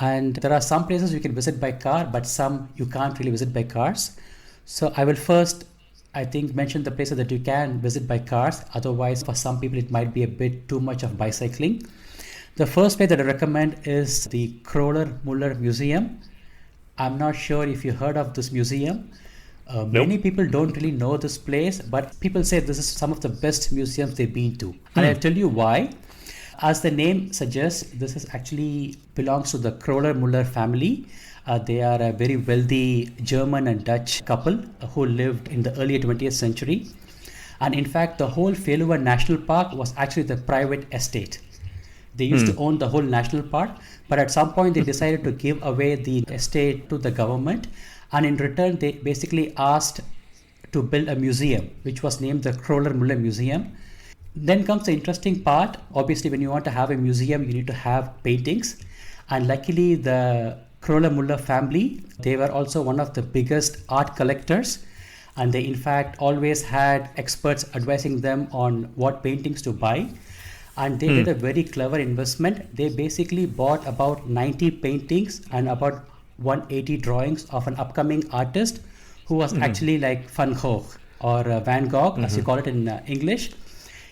And there are some places you can visit by car, but some you can't really visit by cars. So I will first, I think, mention the places that you can visit by cars. Otherwise, for some people, it might be a bit too much of bicycling. The first place that I recommend is the Kroller-Müller Museum. I'm not sure if you heard of this museum. Nope. Many people don't really know this place, but people say this is some of the best museums they've been to. And I'll tell you why. As the name suggests, this is actually belongs to the Kroller-Müller family. They are a very wealthy German and Dutch couple who lived in the early 20th century. And in fact, the whole Veluwe National Park was actually the private estate. They used to own the whole national park, but at some point they decided to give away the estate to the government. And in return, they basically asked to build a museum, which was named the Kroller-Müller Museum. Then comes the interesting part. Obviously, when you want to have a museum, you need to have paintings. And luckily, the Kroller-Müller family, they were also one of the biggest art collectors. And they, in fact, always had experts advising them on what paintings to buy. And they did a very clever investment. They basically bought about 90 paintings and about 180 drawings of an upcoming artist who was actually like Van Gogh or Van Gogh, as you call it in English.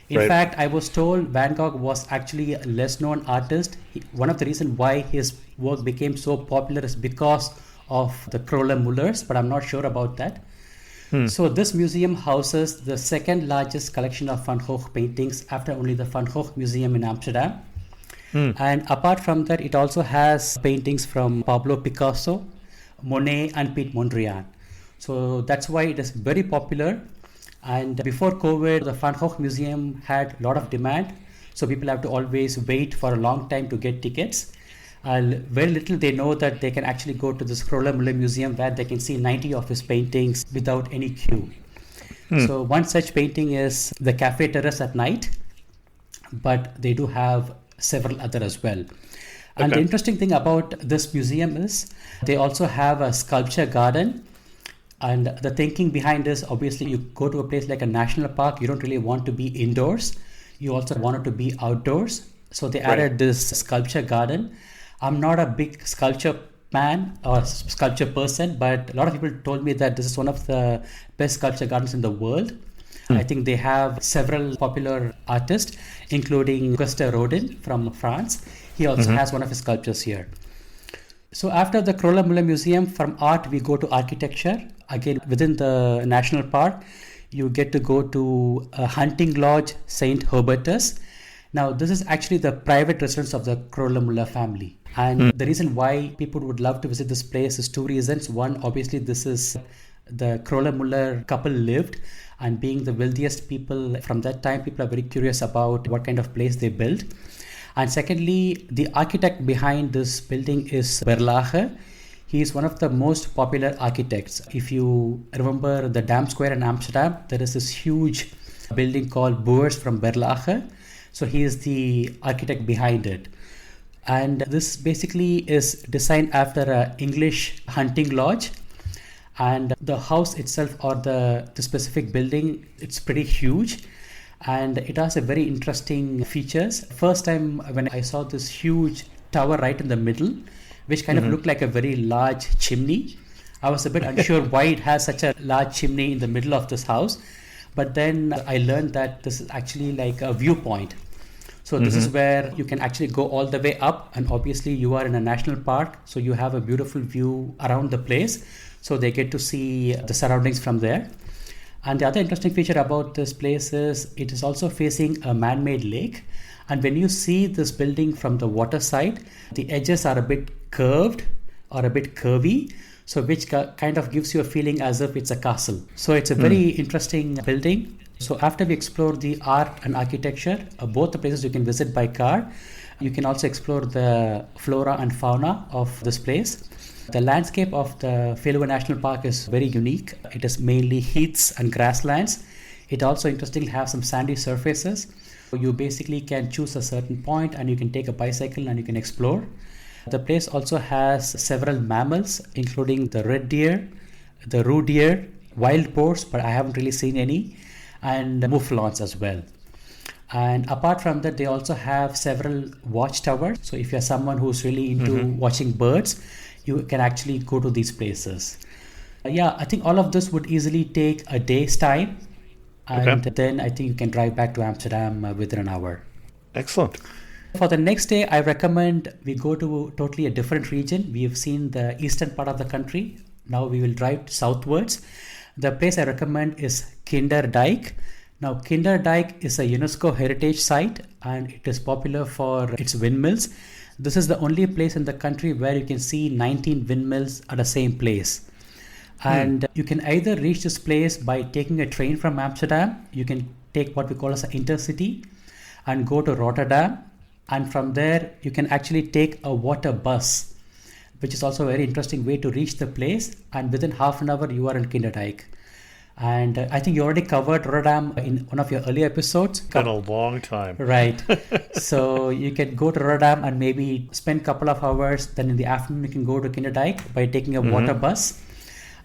In fact, I was told Van Gogh was actually a less known artist. One of the reasons why his work became so popular is because of the Kroller-Müllers, but I'm not sure about that. So this museum houses the second largest collection of Van Gogh paintings after only the Van Gogh Museum in Amsterdam. And apart from that, it also has paintings from Pablo Picasso, Monet, and Piet Mondrian. So that's why it is very popular. And before COVID, the Van Gogh Museum had a lot of demand. So people have to always wait for a long time to get tickets. Very little they know that they can actually go to this Kroller-Müller Museum where they can see 90 of his paintings without any queue. So one such painting is the Cafe Terrace at night, but they do have several other as well. And the interesting thing about this museum is they also have a sculpture garden. And the thinking behind this, obviously, you go to a place like a national park, you don't really want to be indoors. You also want it to be outdoors. So they added this sculpture garden. I'm not a big sculpture man or sculpture person, but a lot of people told me that this is one of the best sculpture gardens in the world. I think they have several popular artists, including Auguste Rodin from France. He also has one of his sculptures here. So after the Kroller-Müller Museum, from art, we go to architecture. Again, within the national park, you get to go to a hunting lodge, St. Hubertus. Now, this is actually the private residence of the Kroller-Müller family. And the reason why people would love to visit this place is two reasons. One, obviously, this is the Kroller-Müller couple lived. And being the wealthiest people from that time, people are very curious about what kind of place they built. And secondly, the architect behind this building is Berlage. He is one of the most popular architects. If you remember the Dam Square in Amsterdam, there is this huge building called Boers from Berlage. So he is the architect behind it. And this basically is designed after an English hunting lodge. And the house itself, or the specific building, it's pretty huge. And it has a very interesting features. First time when I saw this huge tower right in the middle, which kind of looked like a very large chimney, I was a bit unsure why it has such a large chimney in the middle of this house. But then I learned that this is actually like a viewpoint. So this is where you can actually go all the way up, and obviously you are in a national park, so you have a beautiful view around the place. So they get to see the surroundings from there. And the other interesting feature about this place is it is also facing a man-made lake. And when you see this building from the water side, the edges are a bit curved or a bit curvy, so which kind of gives you a feeling as if it's a castle. So it's a very interesting building. So after we explore the art and architecture, both the places you can visit by car. You can also explore the flora and fauna of this place. The landscape of the Felua National Park is very unique. It is mainly heaths and grasslands. It also interestingly has some sandy surfaces. You basically can choose a certain point and you can take a bicycle and you can explore. The place also has several mammals, including the red deer, the roe deer, wild boars, but I haven't really seen any, and mouflons as well. And apart from that, they also have several watchtowers. So if you're someone who's really into watching birds, you can actually go to these places. I think all of this would easily take a day's time. And then I think you can drive back to Amsterdam within an hour. Excellent. For the next day, I recommend we go to totally a different region. We have seen the eastern part of the country. Now we will drive southwards. The place I recommend is Kinderdijk. Now, Kinderdijk is a UNESCO heritage site and it is popular for its windmills. This is the only place in the country where you can see 19 windmills at the same place. And you can either reach this place by taking a train from Amsterdam. You can take what we call as an intercity and go to Rotterdam. And from there, you can actually take a water bus, which is also a very interesting way to reach the place. And within half an hour, you are in Kinderdijk. And I think you already covered Rotterdam in one of your earlier episodes. Been a long time. Right. So you can go to Rotterdam and maybe spend a couple of hours. Then in the afternoon, you can go to Kinderdijk by taking a water bus.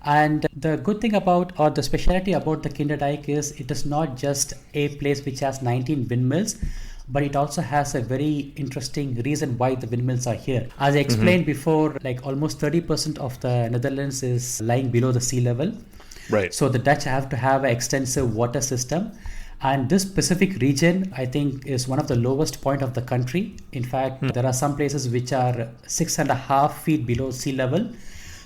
And the good thing about, or the specialty about the Kinderdijk is it is not just a place which has 19 windmills, but it also has a very interesting reason why the windmills are here. As I explained before, like almost 30% of the Netherlands is lying below the sea level. Right. So the Dutch have to have an extensive water system. And this specific region, I think, is one of the lowest point of the country. In fact, there are some places which are 6.5 feet below sea level.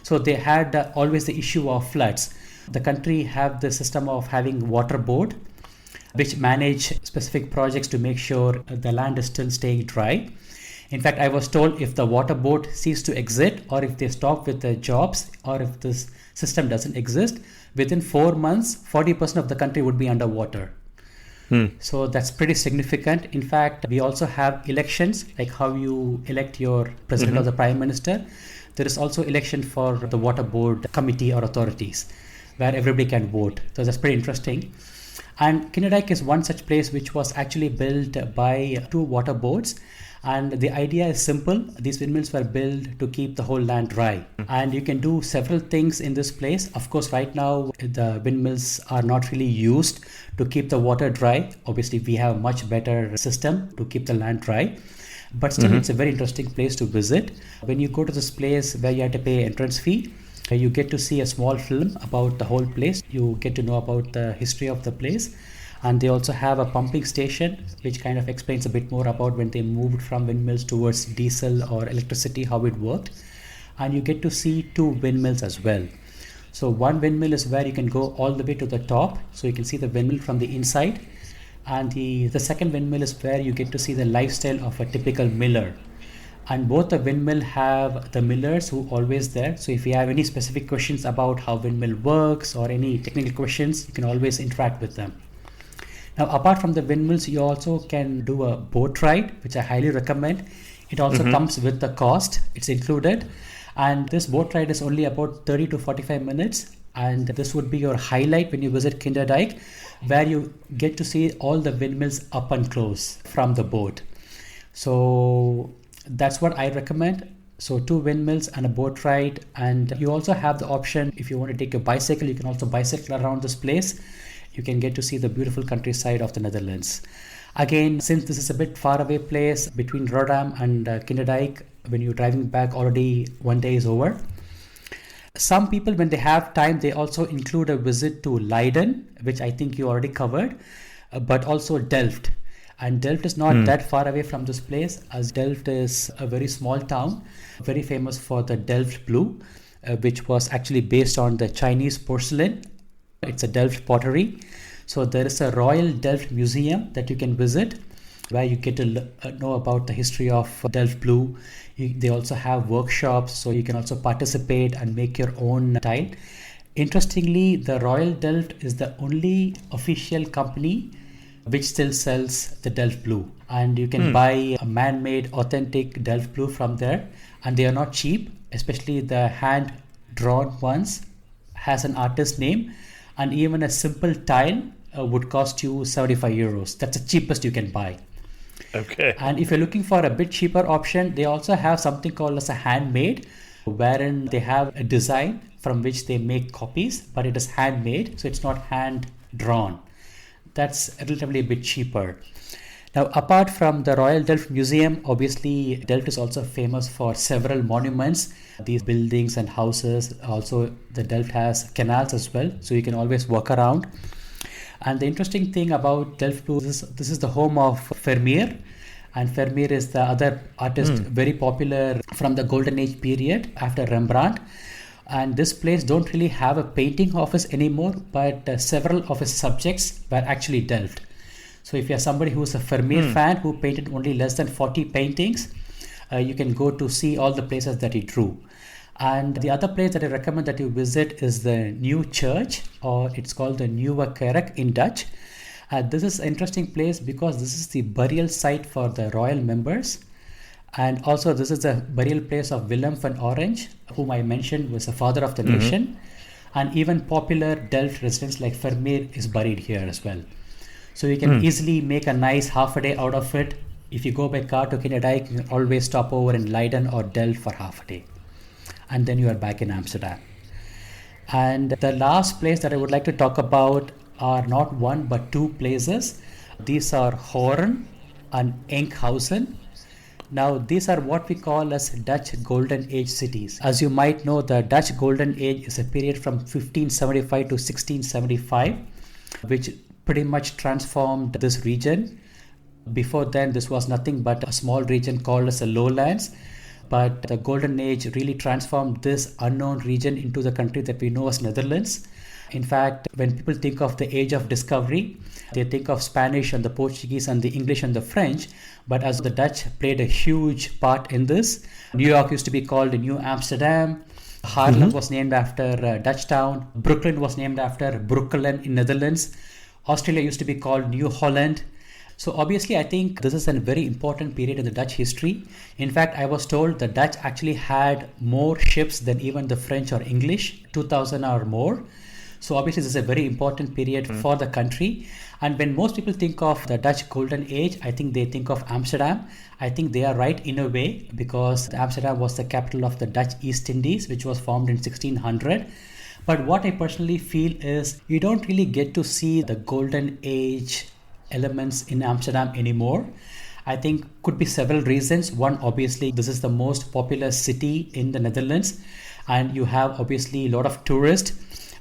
So they had always the issue of floods. The country have the system of having water board, which manage specific projects to make sure the land is still staying dry. In fact, I was told if the water board cease to exist, or if they stop with the jobs, or if this system doesn't exist, within 4 months, 40% of the country would be underwater. So that's pretty significant. In fact, we also have elections, like how you elect your president or the prime minister. There is also election for the water board committee or authorities where everybody can vote. So that's pretty interesting. And Kinderdijk is one such place which was actually built by 2 water boards. And the idea is simple. These windmills were built to keep the whole land dry. And you can do several things in this place. Of course, right now, the windmills are not really used to keep the water dry. Obviously, we have a much better system to keep the land dry. But still, it's a very interesting place to visit. When you go to this place where you have to pay entrance fee, you get to see a small film about the whole place. You get to know about the history of the place. And they also have a pumping station, which kind of explains a bit more about when they moved from windmills towards diesel or electricity, how it worked. And you get to see 2 windmills as well. So one windmill is where you can go all the way to the top. So you can see the windmill from the inside. And the second windmill is where you get to see the lifestyle of a typical miller. And both the windmill have the millers who are always there. So if you have any specific questions about how windmill works or any technical questions, you can always interact with them. Now, apart from the windmills, you also can do a boat ride, which I highly recommend. It also comes with the cost. It's included. And this boat ride is only about 30 to 45 minutes. And this would be your highlight when you visit Kinderdijk, where you get to see all the windmills up and close from the boat. So that's what I recommend. So 2 windmills and a boat ride. And you also have the option, if you want to take a bicycle, you can also bicycle around this place. You can get to see the beautiful countryside of the Netherlands. Again, since this is a bit far away place between Rotterdam and Kinderdijk, when you're driving back, already one day is over. Some people, when they have time, they also include a visit to Leiden, which I think you already covered, but also Delft. And Delft is not that far away from this place, as Delft is a very small town, very famous for the Delft blue, which was actually based on the Chinese porcelain, It's a Delft pottery. So there is a Royal Delft Museum that you can visit, where you get to know about the history of Delft Blue. They also have workshops, so you can also participate and make your own tile. Interestingly, the Royal Delft is the only official company which still sells the Delft Blue. And you can buy a man-made authentic Delft Blue from there. And they are not cheap, especially the hand-drawn ones has an artist name. And even a simple tile would cost you 75 euros. That's the cheapest you can buy. Okay. And if you're looking for a bit cheaper option, they also have something called as a handmade, wherein they have a design from which they make copies, but it is handmade, so it's not hand drawn. That's relatively a bit cheaper. Now, apart from the Royal Delft Museum, obviously Delft is also famous for several monuments, these buildings and houses. Also, the Delft has canals as well, so you can always walk around. And the interesting thing about Delft Blue is this is the home of Vermeer. And Vermeer is the other artist very popular from the Golden Age period after Rembrandt. And this place don't really have a painting office anymore, but several of his subjects were actually Delft. So if you're somebody who's a Vermeer fan who painted only less than 40 paintings, you can go to see all the places that he drew. And the other place that I recommend that you visit is the New Church, or it's called the Nieuwe Kerk in Dutch. This is an interesting place because this is the burial site for the royal members. And also this is the burial place of Willem van Orange, whom I mentioned was the father of the nation. And even popular Delft residents like Vermeer is buried here as well. So you can easily make a nice half a day out of it. If you go by car to Kinedijk, you can always stop over in Leiden or Delft for half a day. And then you are back in Amsterdam. And the last place that I would like to talk about are not one but two places. These are Hoorn and Enkhuizen. Now these are what we call as Dutch Golden Age cities. As you might know, the Dutch Golden Age is a period from 1575 to 1675, which pretty much transformed this region. Before then, this was nothing but a small region called as the Lowlands. But the Golden Age really transformed this unknown region into the country that we know as Netherlands. In fact, when people think of the age of discovery, they think of Spanish and the Portuguese and the English and the French. But as the Dutch played a huge part in this, New York used to be called New Amsterdam. Haarlem was named after Dutch town. Brooklyn was named after Breukelen in Netherlands. Australia used to be called New Holland. So obviously, I think this is a very important period in the Dutch history. In fact, I was told the Dutch actually had more ships than even the French or English, 2,000 or more. So obviously, this is a very important period for the country. And when most people think of the Dutch Golden Age, I think they think of Amsterdam. I think they are right in a way, because Amsterdam was the capital of the Dutch East Indies, which was formed in 1600. But what I personally feel is you don't really get to see the Golden Age elements in Amsterdam anymore. I think could be several reasons. One, obviously, this is the most popular city in the Netherlands, and you have obviously a lot of tourists,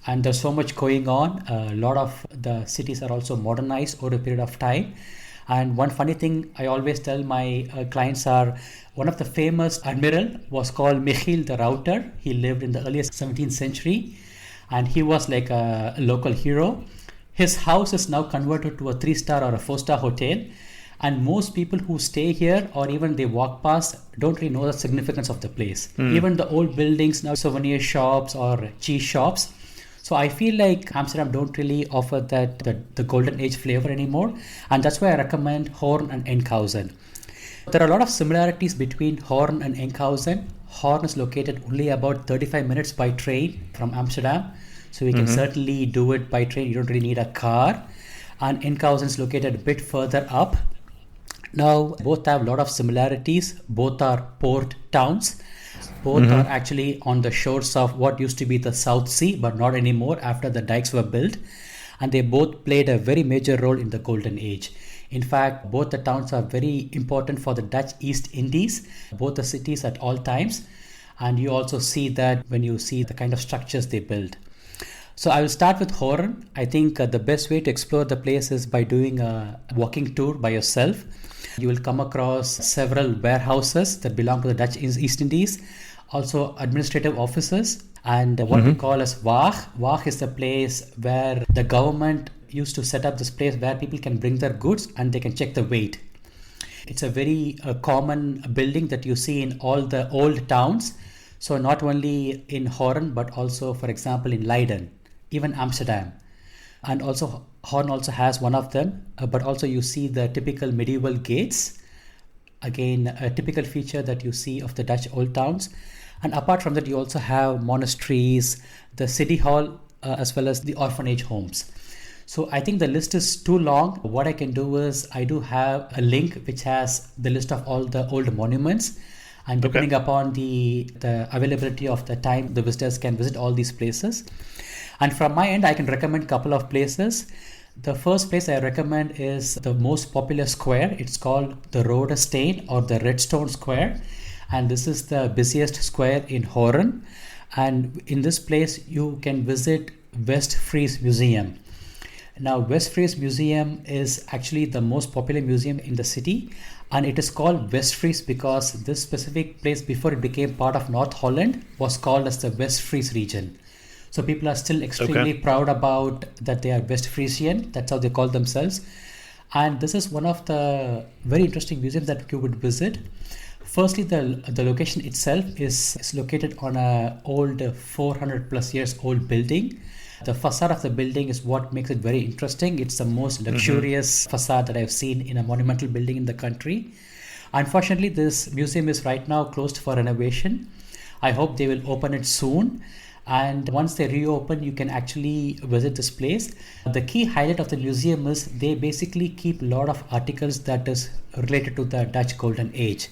and there's so much going on. A lot of the cities are also modernized over a period of time. And one funny thing I always tell my clients are, one of the famous admiral was called Michiel de Ruyter. He lived in the earliest 17th century, and he was like a local hero. His house is now converted to a 3-star or a 4-star hotel. And most people who stay here or even they walk past don't really know the significance of the place. Even the old buildings now, souvenir shops or cheese shops. So I feel like Amsterdam don't really offer that the Golden Age flavor anymore. And that's why I recommend Hoorn and Enkhuizen. There are a lot of similarities between Hoorn and Enkhuizen. Hoorn is located only about 35 minutes by train from Amsterdam. So you can certainly do it by train. You don't really need a car. And Enkhuizen is located a bit further up. Now, both have a lot of similarities. Both are port towns. Both are actually on the shores of what used to be the South Sea, but not anymore after the dikes were built. And they both played a very major role in the Golden Age. In fact, both the towns are very important for the Dutch East Indies, both the cities at all times. And you also see that when you see the kind of structures they build. So I will start with Hoorn. I think the best way to explore the place is by doing a walking tour by yourself. You will come across several warehouses that belong to the Dutch East Indies, also administrative offices. And what we call as Waag. Waag is the place where the government used to set up this place where people can bring their goods and they can check the weight. It's a very common building that you see in all the old towns. So not only in Hoorn, but also, for example, in Leiden, even Amsterdam. And also Hoorn also has one of them, but also you see the typical medieval gates. Again, a typical feature that you see of the Dutch old towns. And apart from that, you also have monasteries, the city hall, as well as the orphanage homes. So I think the list is too long. What I can do is I do have a link which has the list of all the old monuments. And depending upon the availability of the time, the visitors can visit all these places. And from my end, I can recommend a couple of places. The first place I recommend is the most popular square. It's called the Rode Steen or the Redstone Square. And this is the busiest square in Hoorn. And in this place, you can visit Westfries Museum. Now, Westfries Museum is actually the most popular museum in the city. And it is called Westfries because this specific place, before it became part of North Holland, was called as the Westfries region. So people are still extremely proud about that they are West Frisian. That's how they call themselves. And this is one of the very interesting museums that you would visit. Firstly, the location itself is located on an old 400 plus years old building. The facade of the building is what makes it very interesting. It's the most luxurious facade that I've seen in a monumental building in the country. Unfortunately, this museum is right now closed for renovation. I hope they will open it soon. And once they reopen, you can actually visit this place. The key highlight of the museum is they basically keep a lot of articles that is related to the Dutch Golden Age,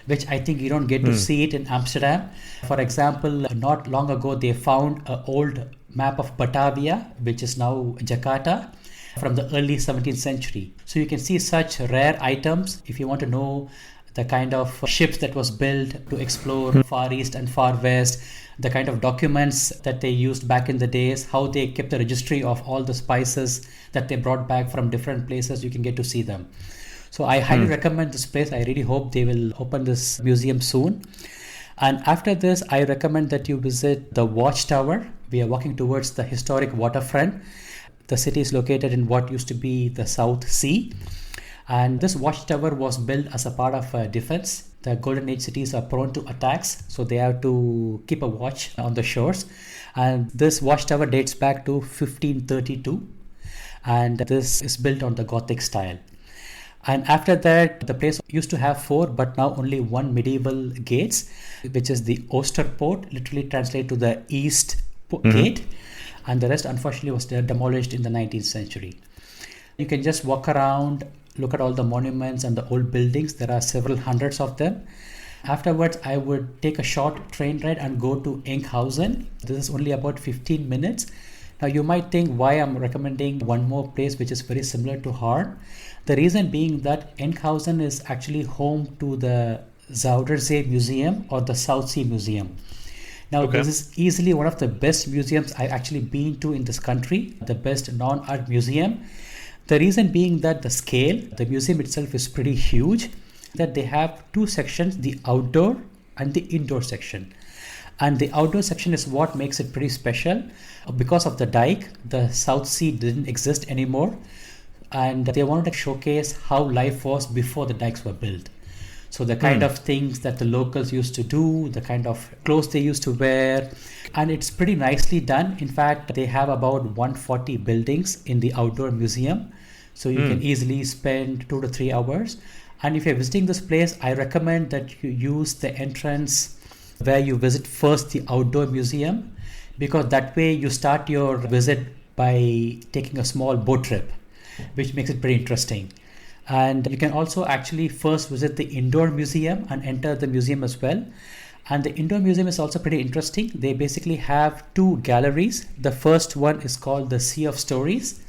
which I think you don't get to see it in Amsterdam. For example, not long ago, they found an old map of Batavia, which is now Jakarta, from the early 17th century. So you can see such rare items if you want to know the kind of ships that was built to explore Far East and Far West, the kind of documents that they used back in the days, how they kept the registry of all the spices that they brought back from different places. You can get to see them. So I highly recommend this place. I really hope they will open this museum soon. And after this, I recommend that you visit the Watchtower. We are walking towards the historic waterfront. The city is located in what used to be the South Sea. And this watchtower was built as a part of defense. The Golden Age cities are prone to attacks, so they have to keep a watch on the shores. And this watchtower dates back to 1532. And this is built on the Gothic style. And after that, the place used to have 4, but now only 1 medieval gates, which is the Oosterpoort, literally translated to the East Gate. And the rest, unfortunately, was demolished in the 19th century. You can just walk around, look at all the monuments and the old buildings. There are several hundreds of them. Afterwards, I would take a short train ride and go to Enkhuizen. This is only about 15 minutes. Now, you might think why I'm recommending one more place which is very similar to Hoorn. The reason being that Enkhuizen is actually home to the Zuiderzee Museum or the South Sea Museum. Now, this is easily one of the best museums I've actually been to in this country, the best non-art museum. The reason being that the scale, the museum itself is pretty huge, that they have 2 sections, the outdoor and the indoor section. And the outdoor section is what makes it pretty special. Because of the dike, the South Sea didn't exist anymore. And they wanted to showcase how life was before the dikes were built. So the kind of things that the locals used to do, the kind of clothes they used to wear, and it's pretty nicely done. In fact, they have about 140 buildings in the outdoor museum. So you can easily spend 2 to 3 hours. And if you're visiting this place, I recommend that you use the entrance where you visit first the outdoor museum, because that way you start your visit by taking a small boat trip, which makes it pretty interesting. And you can also actually first visit the indoor museum and enter the museum as well. And the indoor museum is also pretty interesting. They basically have 2 galleries. The first one is called the Sea of Stories.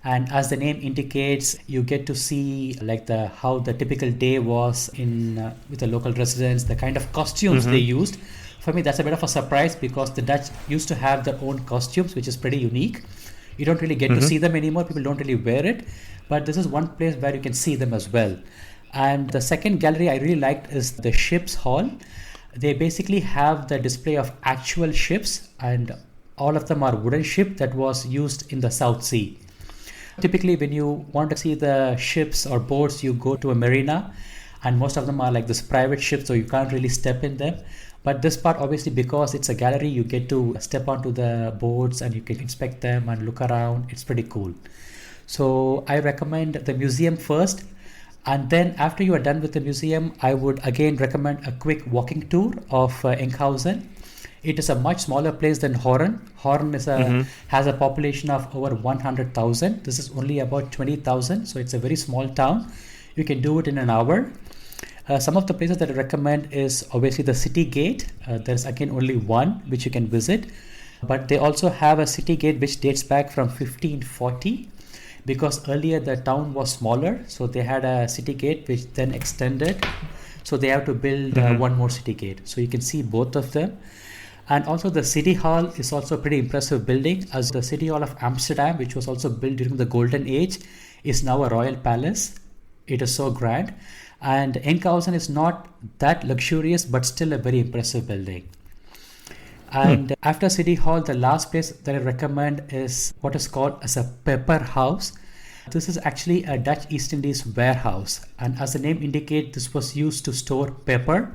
And as the name indicates, you get to see like how the typical day was in with the local residents, the kind of costumes they used. For me, that's a bit of a surprise because the Dutch used to have their own costumes, which is pretty unique. You don't really get to see them anymore. People don't really wear it. But this is one place where you can see them as well. And the second gallery I really liked is the Ship's Hall. They basically have the display of actual ships, and all of them are wooden ship that was used in the South Sea. Typically, when you want to see the ships or boats, you go to a marina, and most of them are like this private ships, so you can't really step in them. But this part, obviously, because it's a gallery, you get to step onto the boats and you can inspect them and look around. It's pretty cool. So I recommend the museum first. And then after you are done with the museum, I would again recommend a quick walking tour of Enkhuizen. It is a much smaller place than Hoorn. Hoorn has a population of over 100,000. This is only about 20,000. So it's a very small town. You can do it in an hour. Some of the places that I recommend is obviously the city gate. There's again only one which you can visit. But they also have a city gate which dates back from 1540. Because earlier the town was smaller, so they had a city gate which then extended. So they have to build one more city gate. So you can see both of them. And also the city hall is also a pretty impressive building, as the city hall of Amsterdam, which was also built during the golden age, is now a royal palace. It is so grand. And Enkhuizen is not that luxurious, but still a very impressive building. And after City Hall, the last place that I recommend is what is called as a pepper house. This is actually a Dutch East Indies warehouse. And as the name indicates, this was used to store pepper.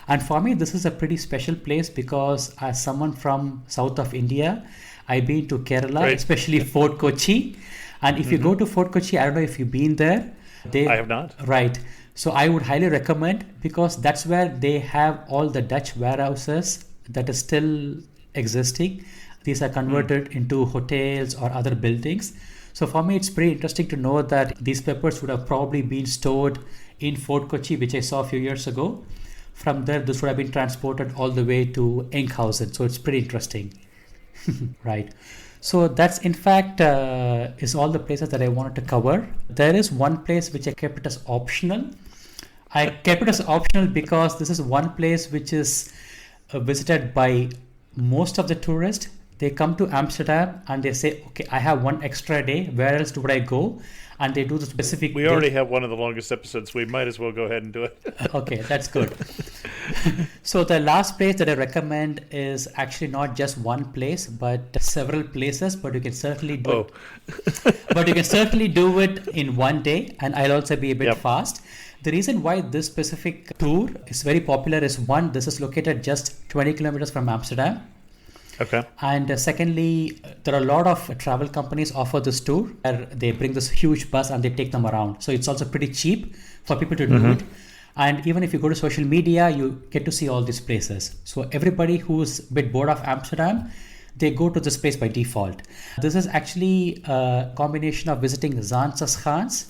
And for me, this is a pretty special place because as someone from south of India, I've been to Kerala, especially Fort Kochi. And if you go to Fort Kochi, I don't know if you've been there. I have not. Right. So I would highly recommend, because that's where they have all the Dutch warehouses that is still existing. These are converted into hotels or other buildings. So for me, it's pretty interesting to know that these peppers would have probably been stored in Fort Kochi, which I saw a few years ago. From there, this would have been transported all the way to Enkhuizen. So it's pretty interesting. Right. So that's in fact is all the places that I wanted to cover. There is one place which I kept it as optional. I kept it as optional because this is one place which is visited by most of the tourists. They come to Amsterdam and they say, okay, I have one extra day. Where else would I go? And they do the specific. We already have one of the longest episodes. We might as well go ahead and do it. Okay, that's good. So the last place that I recommend is actually not just one place, but several places. But you can certainly do it. But you can certainly do it in one day, and I'll also be a bit fast. The reason why this specific tour is very popular is, one, this is located just 20 kilometers from Amsterdam. Okay. And secondly, there are a lot of travel companies offer this tour where they bring this huge bus and they take them around. So it's also pretty cheap for people to do it. And even if you go to social media, you get to see all these places. So everybody who's a bit bored of Amsterdam, they go to this place by default. This is actually a combination of visiting Zaanstad,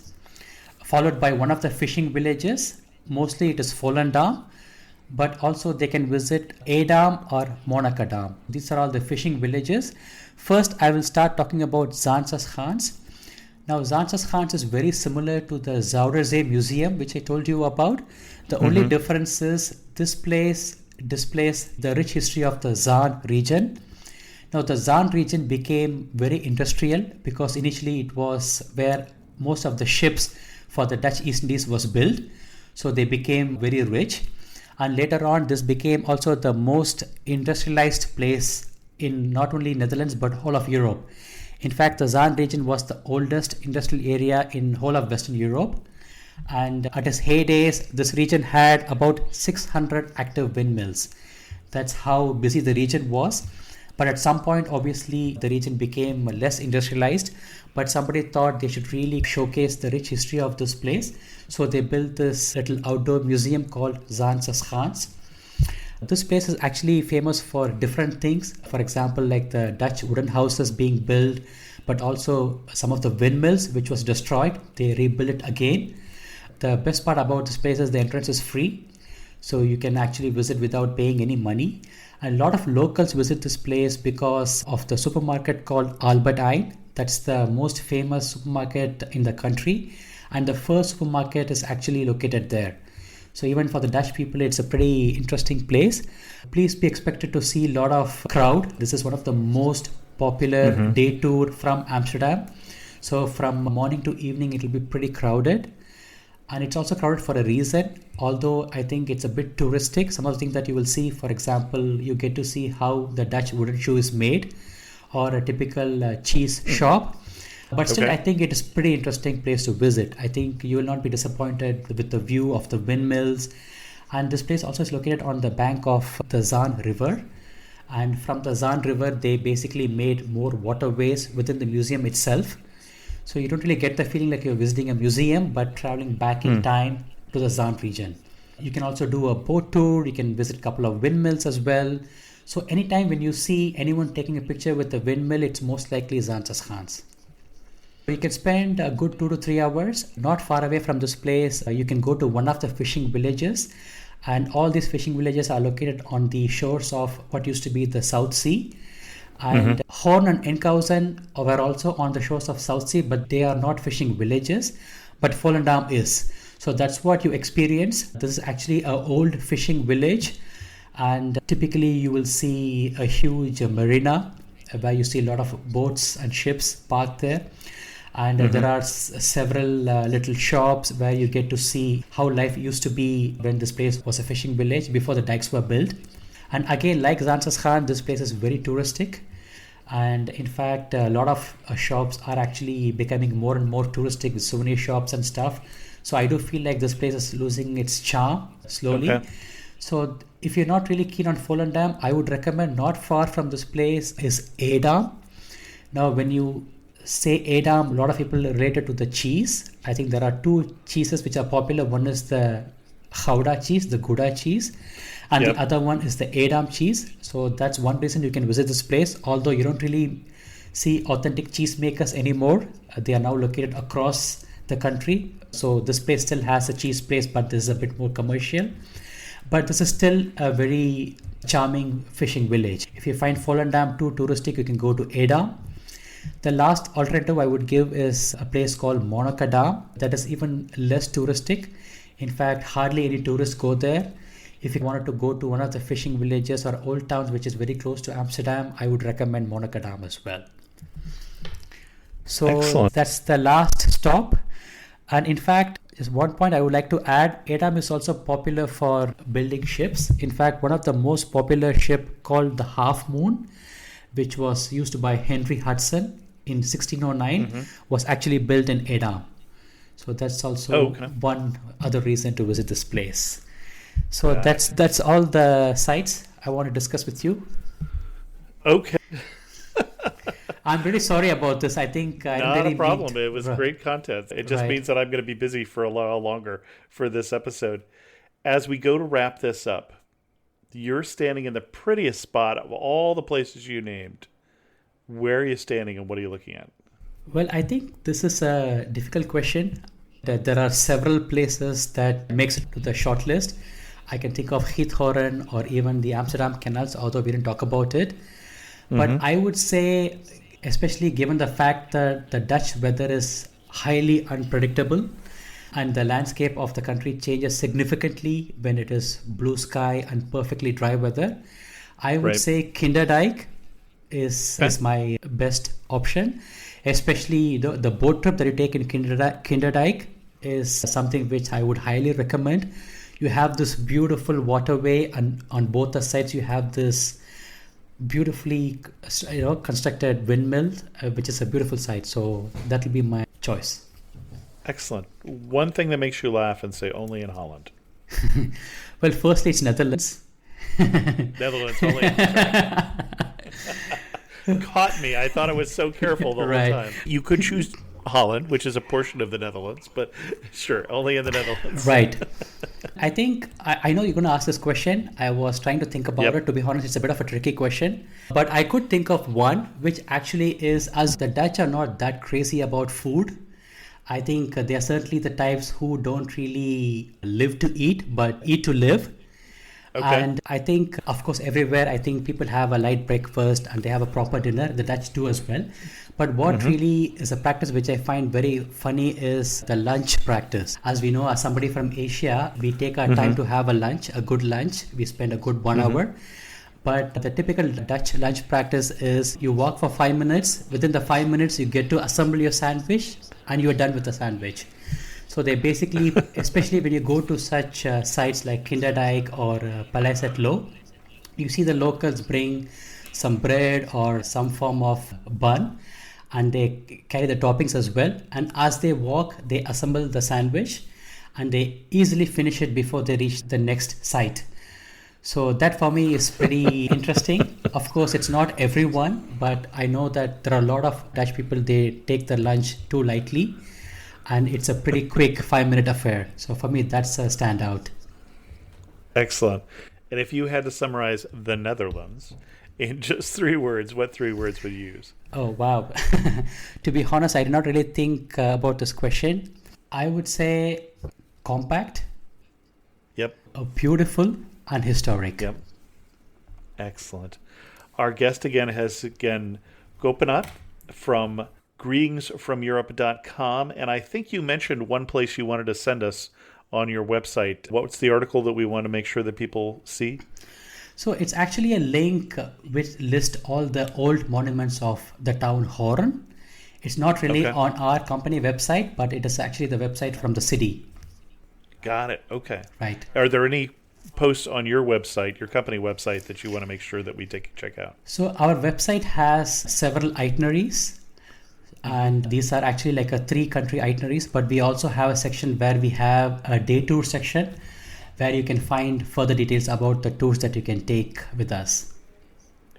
followed by one of the fishing villages. Mostly it is Volendam. But also they can visit Edam or Monnikendam. These are all the fishing villages. First, I will start talking about Zaanstad. Now, Zaanstad is very similar to the Zouderzee Museum, which I told you about. The only difference is this place displays the rich history of the Zaan region. Now, the Zaan region became very industrial because initially it was where most of the ships for the Dutch East Indies was built. So they became very rich. And later on, this became also the most industrialized place in not only Netherlands, but whole of Europe. In fact, the Zaan region was the oldest industrial area in whole of Western Europe. And at its heydays, this region had about 600 active windmills. That's how busy the region was. But at some point, obviously, the region became less industrialized. But somebody thought they should really showcase the rich history of this place. So they built this little outdoor museum called Zaanstad. This place is actually famous for different things. For example, like the Dutch wooden houses being built, but also some of the windmills, which was destroyed. They rebuilt it again. The best part about this place is the entrance is free. So you can actually visit without paying any money. And a lot of locals visit this place because of the supermarket called Albert Heijn. That's the most famous supermarket in the country. And the first supermarket is actually located there. So even for the Dutch people, it's a pretty interesting place. Please be expected to see a lot of crowd. This is one of the most popular day tour from Amsterdam. So from morning to evening, it will be pretty crowded. And it's also crowded for a reason, although I think it's a bit touristic. Some of the things that you will see, for example, you get to see how the Dutch wooden shoe is made, or a typical cheese shop. But still, Okay. I think it is a pretty interesting place to visit. I think you will not be disappointed with the view of the windmills. And this place also is located on the bank of the Zaan River. And from the Zaan River, they basically made more waterways within the museum itself. So you don't really get the feeling like you're visiting a museum, but traveling back in time to the Zaan region. You can also do a boat tour. You can visit a couple of windmills as well. So anytime when you see anyone taking a picture with a windmill, it's most likely Zaan's Khan's. You can spend a good 2 to 3 hours. Not far away from this place, you can go to one of the fishing villages. And all these fishing villages are located on the shores of what used to be the South Sea. And Horn and Enkhuizen were also on the shores of South Sea, but they are not fishing villages. But Volendam is. So that's what you experience. This is actually an old fishing village. And typically you will see a huge marina where you see a lot of boats and ships parked there. And there are several little shops where you get to see how life used to be when this place was a fishing village before the dikes were built. And again, like Zaan's Khan, this place is very touristic. And in fact, a lot of shops are actually becoming more and more touristic with souvenir shops and stuff. So I do feel like this place is losing its charm slowly. Okay. So if you're not really keen on Volendam, I would recommend not far from this place is Edam. Now, when you say Edam, a lot of people relate it to the cheese. I think there are two cheeses which are popular. One is the Gouda cheese, the Gouda cheese, and the other one is the Edam cheese. So that's one reason you can visit this place, although you don't really see authentic cheesemakers anymore. They are now located across the country. So this place still has a cheese place, but this is a bit more commercial. But this is still a very charming fishing village. If you find Volendam too touristic, you can go to Edam. The last alternative I would give is a place called Monnikendam that is even less touristic. In fact, hardly any tourists go there. If you wanted to go to one of the fishing villages or old towns which is very close to Amsterdam, I would recommend Monnikendam as well. So Excellent. That's the last stop. And in fact, just one point I would like to add, Edam is also popular for building ships. In fact, one of the most popular ship called the Half Moon, which was used by Henry Hudson in 1609, was actually built in Edam. So that's also one other reason to visit this place. So that's all the sites I want to discuss with you. Okay. I'm really sorry about this. I think I Not really a problem. It was great content. It just Right. means that I'm going to be busy for a while longer for this episode. As we go to wrap this up, you're standing in the prettiest spot of all the places you named. Where are you standing and what are you looking at? Well, I think this is a difficult question. That there are several places that makes it to the short list. I can think of Giethoorn or even the Amsterdam canals, although we didn't talk about it. But I would say, especially given the fact that the Dutch weather is highly unpredictable and the landscape of the country changes significantly when it is blue sky and perfectly dry weather, I would say Kinderdijk is my best option. Especially the boat trip that you take in Kinderdijk is something which I would highly recommend. You have this beautiful waterway, and on both the sides you have this beautifully constructed windmill, which is a beautiful sight. So that will be my choice. Excellent. One thing that makes you laugh and say only in Holland. Well, firstly, it's Netherlands. Netherlands only. Caught me. I thought I was so careful the whole time. You could choose Holland, which is a portion of the Netherlands, but sure, only in the Netherlands. Right. I think, I know you're going to ask this question. I was trying to think about it. To be honest, it's a bit of a tricky question. But I could think of one, which actually is, as the Dutch are not that crazy about food, I think they are certainly the types who don't really live to eat, but eat to live. Okay. And I think, of course, everywhere, I think people have a light breakfast and they have a proper dinner. The Dutch do as well. But what really is a practice which I find very funny is the lunch practice. As we know, as somebody from Asia, we take our time to have a lunch, a good lunch. We spend a good 1 hour. But the typical Dutch lunch practice is you walk for 5 minutes. Within the 5 minutes, you get to assemble your sandwich and you're done with the sandwich. So they basically, especially when you go to such sites like Kinderdijk or Palais Het Loo, you see the locals bring some bread or some form of bun, and they carry the toppings as well. And as they walk, they assemble the sandwich and they easily finish it before they reach the next site. So that for me is pretty interesting. Of course, it's not everyone, but I know that there are a lot of Dutch people, they take the lunch too lightly, and it's a pretty quick 5-minute affair. So for me, that's a standout. Excellent. And if you had to summarize the Netherlands in just 3 words, what 3 words would you use? Oh, wow. To be honest, I did not really think about this question. I would say compact, Yep. beautiful, and historic. Yep. Excellent. Our guest again has Gopinath from greetingsfromeurope.com. And I think you mentioned one place you wanted to send us on your website. What's the article that we want to make sure that people see? So it's actually a link which lists all the old monuments of the town Hoorn. It's not really on our company website, but it is actually the website from the city. Got it. Okay. Right. Are there any posts on your website, your company website, that you want to make sure that we check out? So our website has several itineraries, and these are actually like a 3-country itineraries, but we also have a section where we have a day tour section where you can find further details about the tours that you can take with us.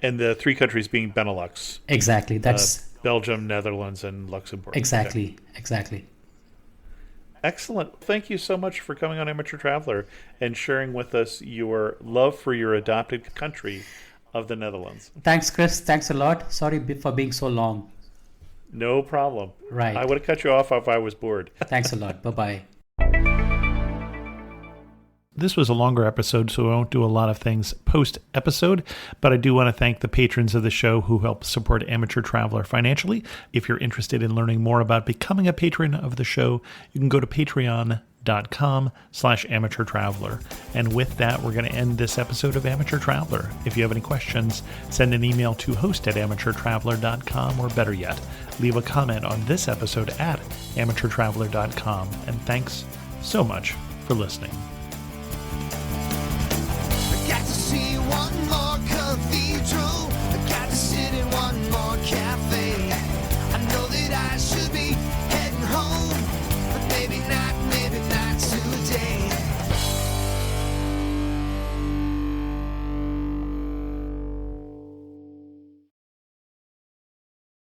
And the 3 countries being Benelux. Exactly. That's Belgium, Netherlands, and Luxembourg. Exactly. Excellent. Thank you so much for coming on Amateur Traveler and sharing with us your love for your adopted country of the Netherlands. Thanks, Chris. Thanks a lot. Sorry for being so long. No problem. Right. I would have cut you off if I was bored. Thanks a lot. Bye-bye. This was a longer episode, so I won't do a lot of things post-episode, but I do want to thank the patrons of the show who help support Amateur Traveler financially. If you're interested in learning more about becoming a patron of the show, you can go to patreon.com/Amateur Traveler. And with that, we're going to end this episode of Amateur Traveler. If you have any questions, send an email to host@amateurtraveler.com, or better yet, leave a comment on this episode at amateurtraveler.com. And thanks so much for listening. Got to see one more.